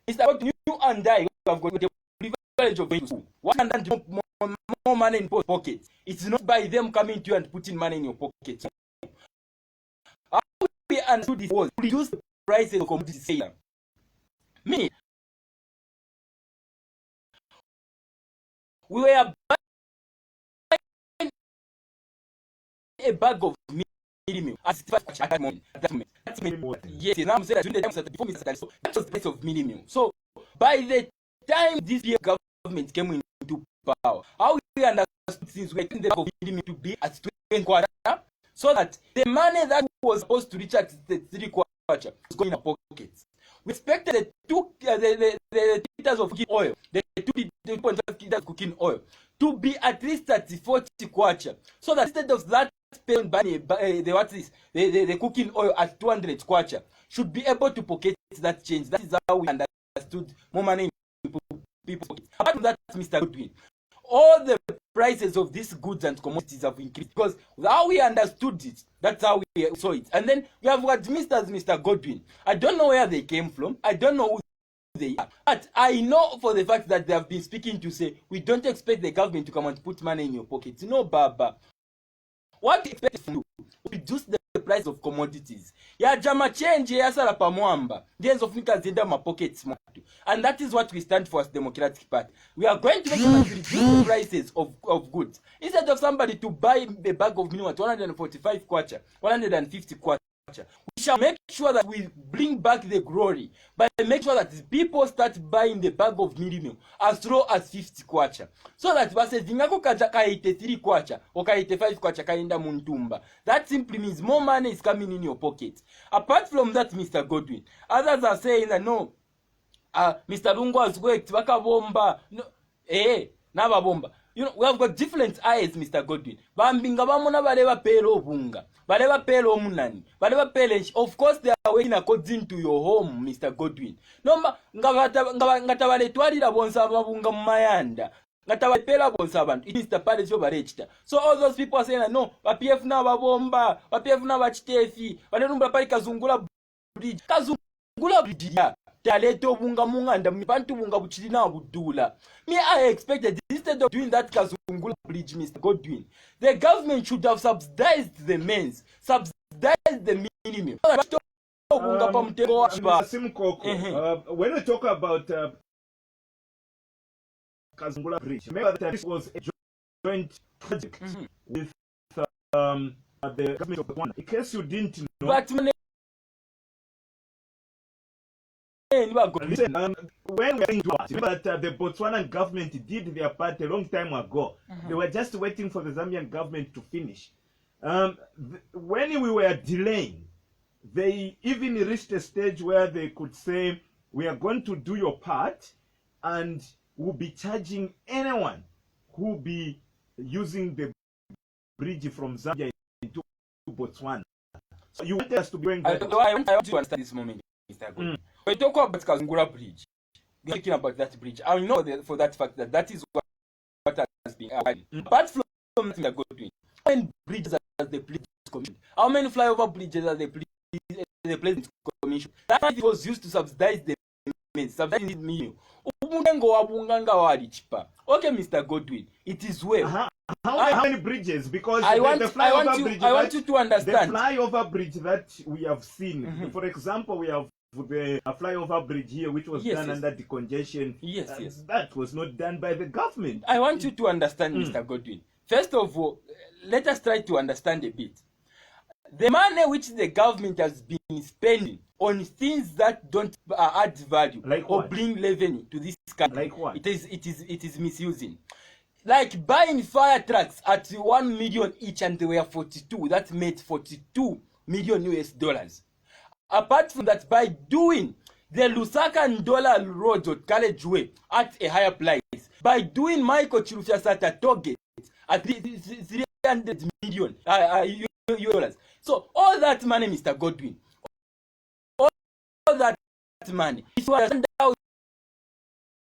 Mr. Godwin, you and I have got the privilege of going to school. What and then more money in pockets? It's not by them coming to you and putting money in your pocket. How we understood this was to reduce the prices of commodities. Me, we were buying a bag of minimum at that moment. Yes, now I'm saying that before that was the price of minimum. So by the time this year government came into power, how we understood things were the bag of minimum to be at 20 quarter, so that the money that was supposed to reach at the 3 quarter was going in our pockets. We expected the liters of cooking oil, the 2.5 liters of cooking oil, to be at least at the 40 kwacha, so that instead of that paying the cooking oil at 200 kwacha, should be able to pocket that change. That is how we understood more money in people's pockets. Apart from that, Mr. Godwin, all the prices of these goods and commodities have increased, because how we understood it, that's how we saw it. And then we have got Mr. Godwin. I don't know where they came from. I don't know who they are. But I know for the fact that they have been speaking to say, we don't expect the government to come and put money in your pockets. No, Baba. What do you expect from you? Reduce the price of commodities. Ya jama change ya sala pa mwamba. Ndienzo of nika zinda ma pockets mwatu. And that is what we stand for as Democratic Party. We are going to make sure that we reduce the prices of goods. Instead of somebody to buy a bag of minimum at 145 kwacha, 150 kwacha, we shall make sure that we bring back the glory by make sure that people start buying the bag of minimum as low as 50 kwacha, so that base zingako kaja kaite 3 kwacha or kaite 5 kwacha kaenda muntumba. That simply means more money is coming in your pocket. Apart from that, Mr. Godwin, others are saying that no, Mr. Lungu has worked, wakabomba, no, naba bomba. You know, we have got different eyes, Mr. Godwin. Bambinga bamona baleba pelo bunga, baleba pelo munani, baleba pele. Of course, they are working according to your home, Mr. Godwin. No, ngata bale twalira bonsa babunga mumayanda. Ngata bale pela bonsa abantu. It is the party of barechita. So all those people are saying no, PF na babomba, PF na bachitefi, balerumba pali kazungula bridge. Kazungula bridge ya. Taleto bunga munganda mipantu bunga buchilina budula. Me, I expected instead of doing that Kazungula bridge, Mr. Godwin, the government should have subsidized the men's, subsidized the minimum. Simukoko, when we talk about Kazungula bridge, remember that this was a joint project with the government of Botswana. In case you didn't know, but listen, when we are into it, remember that the Botswanan government did their part a long time ago. They were just waiting for the Zambian government to finish. When we were delaying, they even reached a stage where they could say, we are going to do your part and we'll be charging anyone who will be using the bridge from Zambia into Botswana. So you want us to be going I want to understand this moment, Mr. Godwin. When you talk about Kazungura bridge, we're talking about that bridge. I know for that fact that is what has been happening. Apart from Mr. Godwin, how many bridges are the police commission? How many flyover bridges are the police commission? That money was used to subsidize the men, subsidize the minimum. Okay, Mr. Godwin, it is well. How many bridges? Because I want you to understand. The flyover bridge that we have seen, for example, we have the flyover bridge here, which was done under decongestion. Yes. That was not done by the government. I want you to understand, Mr. Godwin. First of all, let us try to understand a bit. The money which the government has been spending on things that don't add value or bring revenue to this country, like what? It is misusing. Like buying fire trucks at 1 million each, and they were 42. That made 42 million US. Apart from that, by doing the Lusaka and Dollar Road or College Way at a higher price, by doing Michael Chirufya Sata target at 300 million US. So all that money, Mr. Godwin, all that money, if you understand how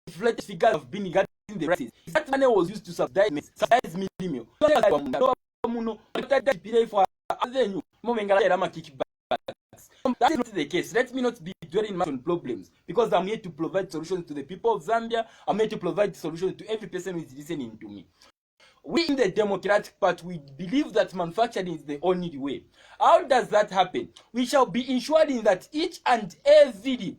inflated figures have been regarding the prices, that money was used to subsidize minimum. That is not the case. Let me not be dwelling much on problems, because I'm here to provide solutions to the people of Zambia. I'm here to provide solutions to every person who is listening to me. We in the Democratic Party, we believe that manufacturing is the only way. How does that happen? We shall be ensuring that each and every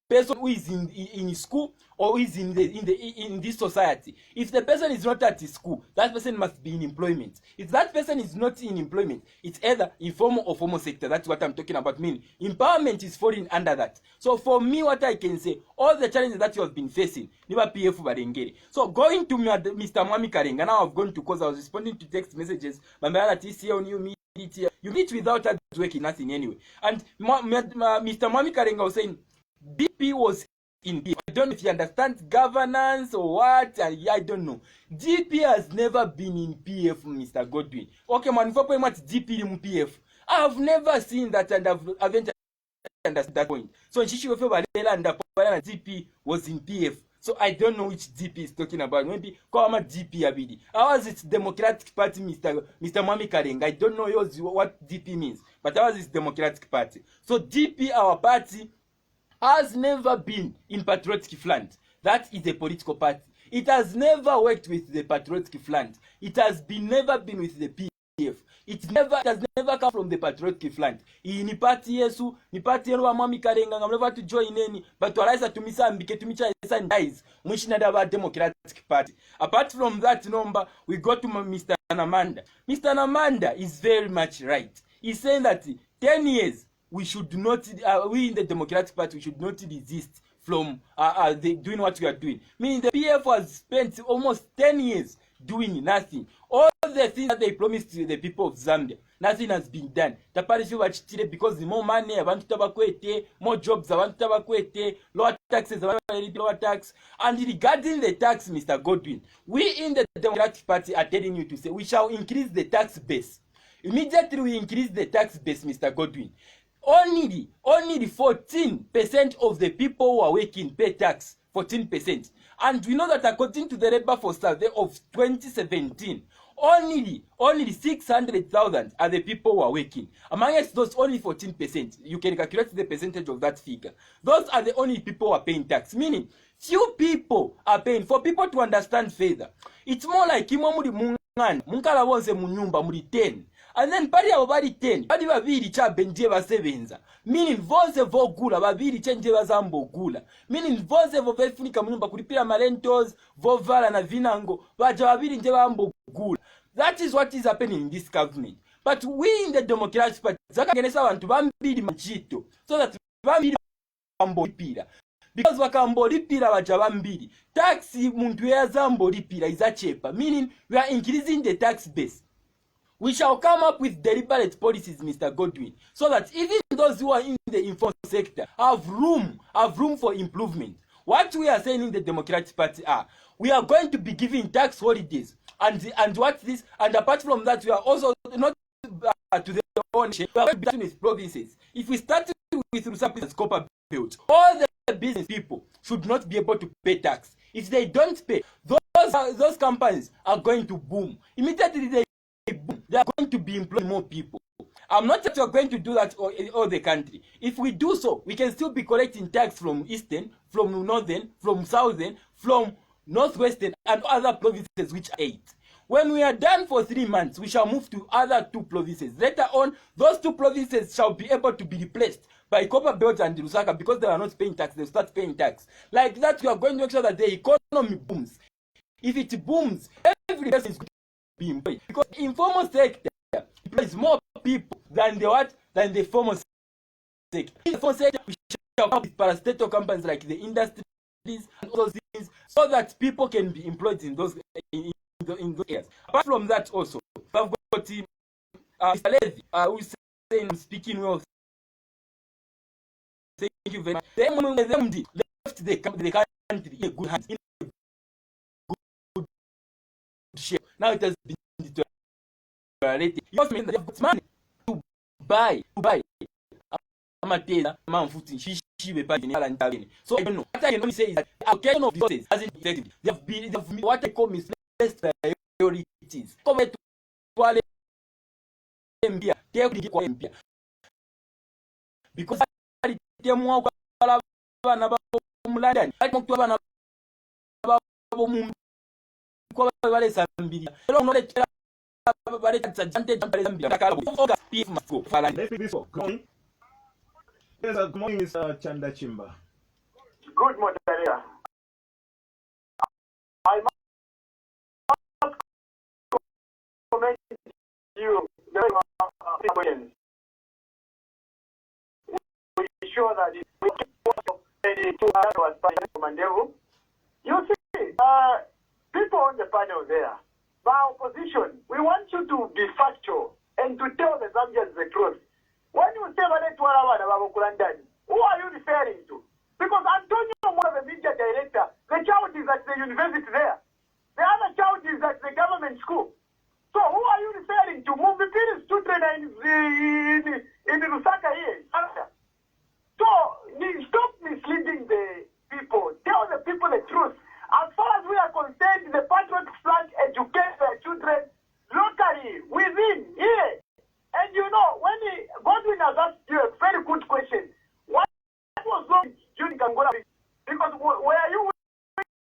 person who is in school or is in this society, if the person is not at school, that person must be in employment. If that person is not in employment, it's either informal or formal sector. That's what I'm talking about. Meaning empowerment is falling under that. So for me, what I can say, all the challenges that you have been facing, niba PF barengere. So going to Mr. Mwami Karenga, now I've gone to, because I was responding to text messages, you meet without us working nothing anyway. And Mr. Mwami Karenga was saying DP was in PF. I don't know if you understand governance or what, and I don't know. DP has never been in PF, Mr. Godwin. Okay, man, if I want DP in PF, I have never seen that, and I've understood that point. So DP was in PF. So I don't know which DP is talking about. Maybe call him DP abidi. How is it Democratic Party, Mr. Mwami Karenga? I don't know what DP means, but how is it Democratic Party? So DP, our party, has never been in Patriotic Front. That is a political party. It has never worked with the Patriotic Front. It has never been with the PF. It has never come from the Patriotic Front. Ni party yesu, ni party yenu wa Mwami Karenga, never to join any, but walaisa tumisa mbike tumicha guys, Mushinada Democratic Party. Apart from that number, we go to Mr. Namanda. Mr. Namanda is very much right. He's saying that 10 years, we should not, we in the Democratic Party, we should not resist from doing what we are doing. Meaning the PF has spent almost 10 years doing nothing. All the things that they promised to the people of Zambia, nothing has been done. Because the more money, more jobs, lower taxes, lower tax. And regarding the tax, Mr. Godwin, we in the Democratic Party are telling you to say we shall increase the tax base. Immediately we increase the tax base, Mr. Godwin. Only 14% of the people who are working pay tax, 14%. And we know that according to the Labor Force Survey of 2017, only 600,000 are the people who are working. Amongst those, only 14%. You can calculate the percentage of that figure. Those are the only people who are paying tax. Meaning, few people are paying. For people to understand further, it's more like munkala wonse munyumba muri 10. And then pari abo bari 10, bari babiri cha benje basebenza. Meaning voze vogula babiri chenje bazambogula. Meaning voze vovefunika munyumba kulipira marentos, vovala na vinango, baja babiri nje bambogula. That is what is happening in this government. But we in the Democratic Party, zakagenesa abantu bambiri machito, so that bambiri bambolipira. Because wakambolipira baja bambiri. Tax muntu yazambolipira is a cheaper. Meaning we are increasing the tax base. We shall come up with deliberate policies, Mr. Godwin, so that even those who are in the informal sector have room for improvement. What we are saying in the Democratic Party are, we are going to be giving tax holidays, and what this, and apart from that, we are also not to the ownership, we are going to be with provinces. If we start with Lusaka Copper Belt, all the business people should not be able to pay tax. If they don't pay, those companies are going to boom. Immediately they are going to be employing more people. I'm not that we are going to do that all the country. If we do so, we can still be collecting tax from Eastern, from Northern, from Southern, from Northwestern, and other provinces which are 8. When we are done for 3 months, we shall move to other 2 provinces. Later on, those 2 provinces shall be able to be replaced by Copper Belt and Lusaka, because they are not paying tax. They'll start paying tax. Like that, we are going to make sure that the economy booms. If it booms, every person is going to be employed, because the informal sector employs more people than the formal sector. In the formal sector, we shall come with parastatal companies like the industries and all those things, so that people can be employed in those areas. Apart from that, also we have got Mr. Levy, who is saying, speaking well. Thank you very much. The MD left the country in a good hands, in a good shape. Now it has been deteriorated. You also mean that they've got money to buy Amateza, Manfuti, Shishi, so I don't know. What I can only say is that the allocation of resources hasn't been effective. They have been what I call misplaced priorities. empia tekudikwa empia because temwa kwa bana ba mulanda atokwa bana ba mu kwa bale sambili elo no le bale tsanjante bale sambili takala oga pif masko fala Good morning, Mr. Chanda Chimba. Good morning, I must comment you we sure that we you see, people on the panel there, by opposition, we want you to be factual and to tell the Zambians the truth. When you say who are you referring to? Because Antonio Moore, the media director, the child is at the university there. The other child is at the government school. So who are you referring to? Muvipiri is in Lusaka here. So stop misleading the people. Tell the people the truth. As far as we are concerned, the Patriot Flag educates their children locally, within, here. And you know, when Godwin has asked you a very good question, what was wrong during Angola? Because were you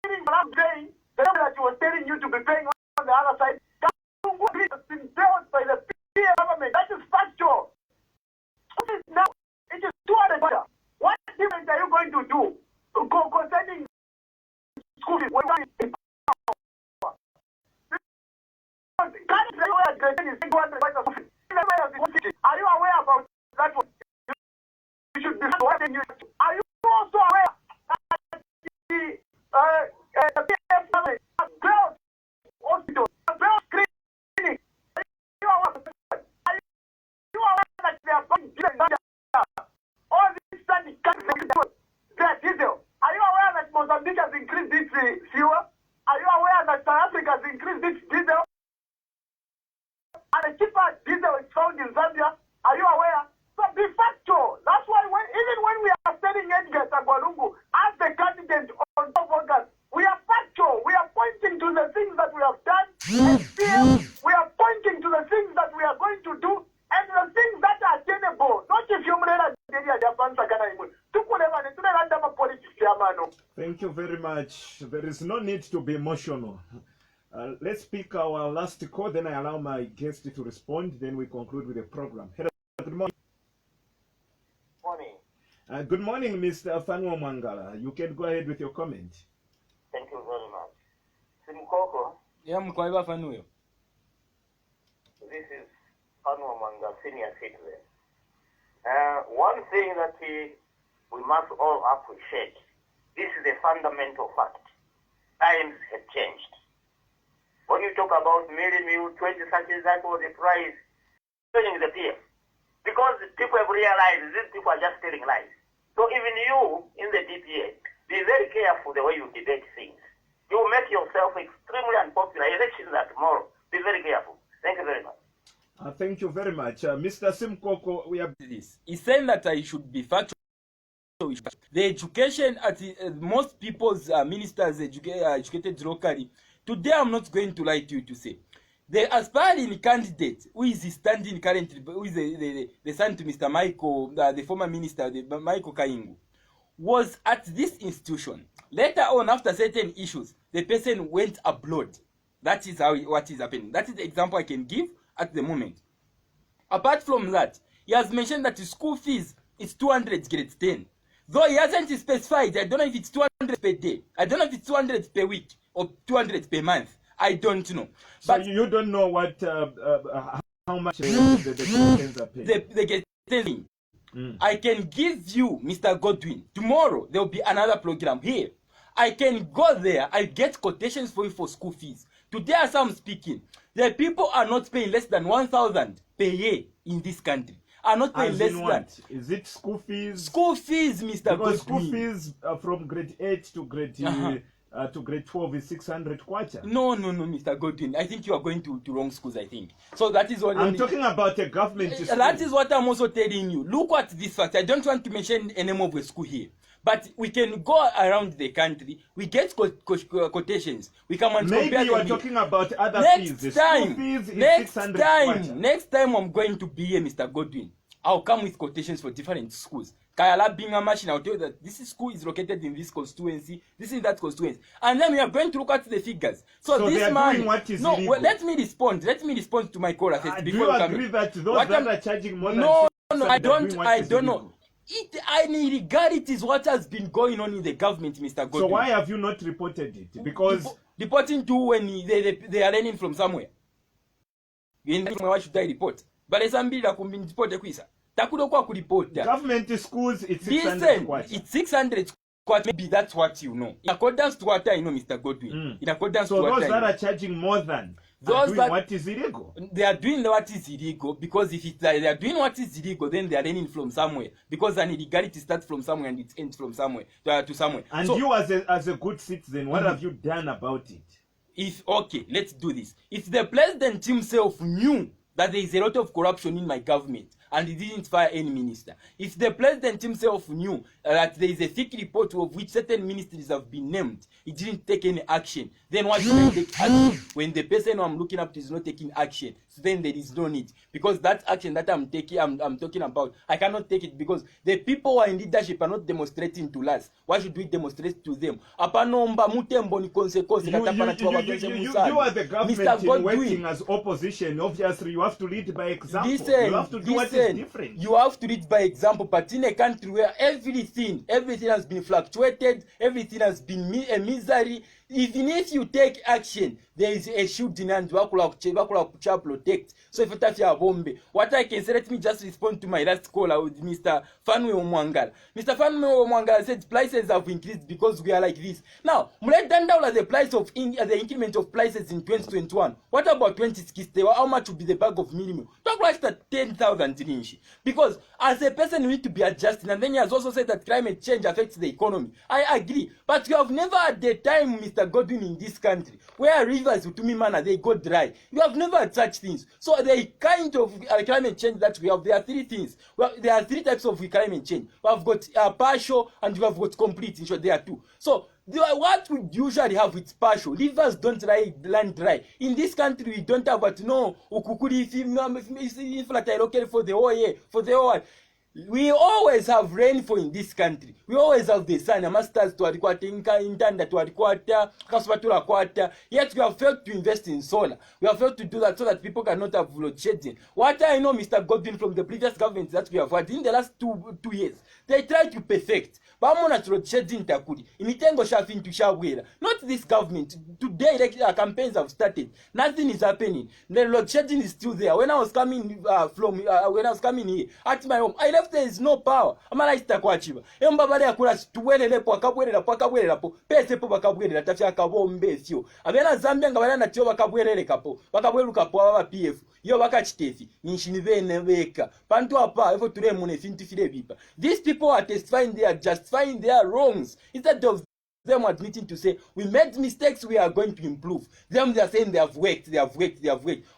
winning last day, the number that he was telling you to be paying on the other side, has been built by the PA government. That is factual. Now, it is 200 dollars. What difference are you going to do concerning school fees? Are you aware about that one? You should be watching you. Are you also aware that the PF government has built hospitals, has built clinics? Are you aware that they are buying all these standing countries, their diesel? Are you aware that Mozambique has increased its fuel? Are you aware that South Africa has increased its diesel? And a cheaper diesel is found in Zambia. Are you aware? So be factual. That's why even when we are selling Edgar Tagwalungu as the candidate on 12 August, we are factual. We are pointing to the things that we have done. And still, we are pointing to the things that we are going to do and the things that are attainable. Not if you Thank you very much. There is no need to be emotional. Let's pick our last call, then I allow my guest to respond, then we conclude with the program. Hello, good morning. Morning. Good morning, Mr. Fanwa Mangala. You can go ahead with your comment. Thank you very much. Simukoko. Yeah, Mkwaiba Fanuyo. This is Fanwa Manga, senior citizen. One thing that we must all appreciate, this is a fundamental fact. Times have changed. When you talk about meal, 20 cents, that was the price, selling the peer. Because people have realized these people are just telling lies. So even you in the DPA, be very careful the way you debate things. You will make yourself extremely unpopular. Elections are tomorrow. Be very careful. Thank you very much. Thank you very much. Mr. Simukoko, we have this. He's saying that I should be factual. The education at most people's ministers educated locally. Today, I'm not going to lie to you to say. The aspiring candidate who is standing currently, who is the son to Mr. Michael, the former minister, Michael Kaingu, was at this institution. Later on, after certain issues, the person went abroad. That is what is happening. That is the example I can give at the moment. Apart from that, he has mentioned that the school fees is 200 grade 10. Though he hasn't specified, I don't know if it's 200 per day. I don't know if it's 200 per week or 200 per month. I don't know. But so you don't know what how much the Christians are paying. They get telling. I can give you, Mr. Godwin, tomorrow there will be another program here. I can go there. I get quotations for you for school fees. Today, as I'm speaking, the people are not paying less than 1,000 per year in this country. Are not paying less than. Is it school fees? School fees, Mr. Because Godwin. School fees from grade 8 to grade to grade 12 is 600 kwacha. No, Mr. Godwin. I think you are going to wrong schools, I think. So that is what I'm talking about a government school. That is what I'm also telling you. Look at this fact. I don't want to mention a name of a school here. But we can go around the country, we get quotations, we come and maybe compare you are them. talking about other Next fees. time, Fees is next 600 time, kwacha. next time I'm going to be here, Mr. Godwin, I'll come with quotations for different schools. Kayala being a machine, I'll tell you that this school is located in this constituency, this is that constituency. And then we are going to look at the figures. So they this are man, doing what is no, illegal. well, let me respond to my caller first. Do you agree that those that are charging more than no, 600 I are doing don't, what I is don't illegal? know. Illegality is what has been going on in the government, Mr. Godwin. So why have you not reported it? Because reporting to when they are learning from somewhere. Why should I report? But it's ambili report kwisa. Takudo kwa kuriport. Government schools, it's 600 Listen, kwacha. it's 600 kwacha. Maybe that's what you know. In accordance to what I know, Mr. Godwin. In accordance to what I know. So those that are charging more than are doing what is illegal. They are doing what is illegal because if they are doing what is illegal, then they are learning from somewhere. Because an illegality starts from somewhere and it ends from somewhere to somewhere. And so, you as a good citizen, what have you done about it? Okay, let's do this. If the president himself knew that there is a lot of corruption in my government and he didn't fire any minister, if the president himself knew that there is a thick report of which certain ministries have been named, he didn't take any action, then why should I take action when the person I'm looking up to is not taking action? So then there is no need, because that action that I'm talking about, I cannot take it because the people who are in leadership are not demonstrating to us. Why should we demonstrate to them? You are the government working as opposition. Obviously, you have to lead by example. You have to do what is different. You have to lead by example, but in a country where everything has been fluctuated, everything has been a misery, even if you take action, there is a shooting and protect. So if what I can say, let me just respond to my last caller with Mr. Fanwe Omwangala. Mr. Fanwe Omwangala said prices have increased because we are like this. Now, the price of the increment of prices in 2021. What about 2060? How much would be the bag of minimum? Talk like that 10,000 because as a person you need to be adjusting. And then he has also said that climate change affects the economy. I agree, but you have never had the time, Mr. Godwin, in this country where rivers Utumimana they go dry. You have never had such things. So the kind of climate change that we have, there are three things. Well, there are three types of climate change. We have got partial and we have got complete. In short, there are two. So what we usually have with partial, rivers don't run dry. In this country, we don't have what no ukukuri for the whole year, for the whole. We always have rainfall in this country. We always have the sun. Masters to intanda to yet we have failed to invest in solar. We have failed to do that so that people cannot have load shedding. What I know, Mr. Godwin, from the previous government that we have had in the last two years, they tried to perfect. Not this government. Today, campaigns have started. Nothing is happening. The load shedding is still there. When I was coming here at my home, I left there is no power. Amalaista kwachiba. Embabale akula tuwelele po akabwerera po. Pese po bakabwerera tafya kabombe sio. Abena Zambia ngabana na tyo bakabwerere kapo. Bakabweruka po aba PF. Yo bakachitefi. Nishini bene beka. Pantu apa efo ture mune fintu file bipa. These people are testifying, they are justifying their wrongs. Instead of them admitting to say, we made mistakes, we are going to improve. They are saying they have worked.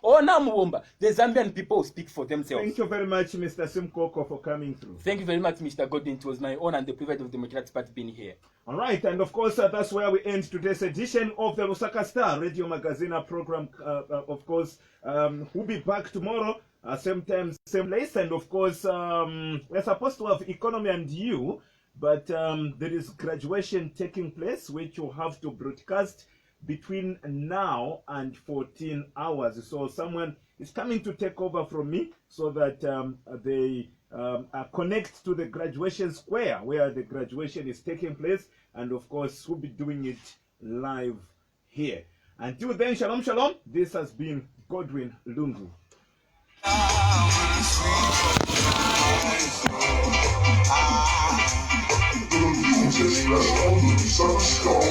Oh, now Mwomba, the Zambian people speak for themselves. Thank you very much, Mr. Simukoko, for coming through. Thank you very much, Mr. Godwin. It was my honor and the privilege of the Democratic Party being here. All right, and of course, that's where we end today's edition of the Lusaka Star Radio Magazine program. Of course, we'll be back tomorrow, same time, same place. And of course, we're supposed to have Economy and You, but there is graduation taking place, which you have to broadcast between now and 14 hours. So someone is coming to take over from me so that they connect to the graduation square where the graduation is taking place. And of course, we'll be doing it live here. Until then, shalom, shalom. This has been Godwin Lungu. The views expressed on the Lusaka Star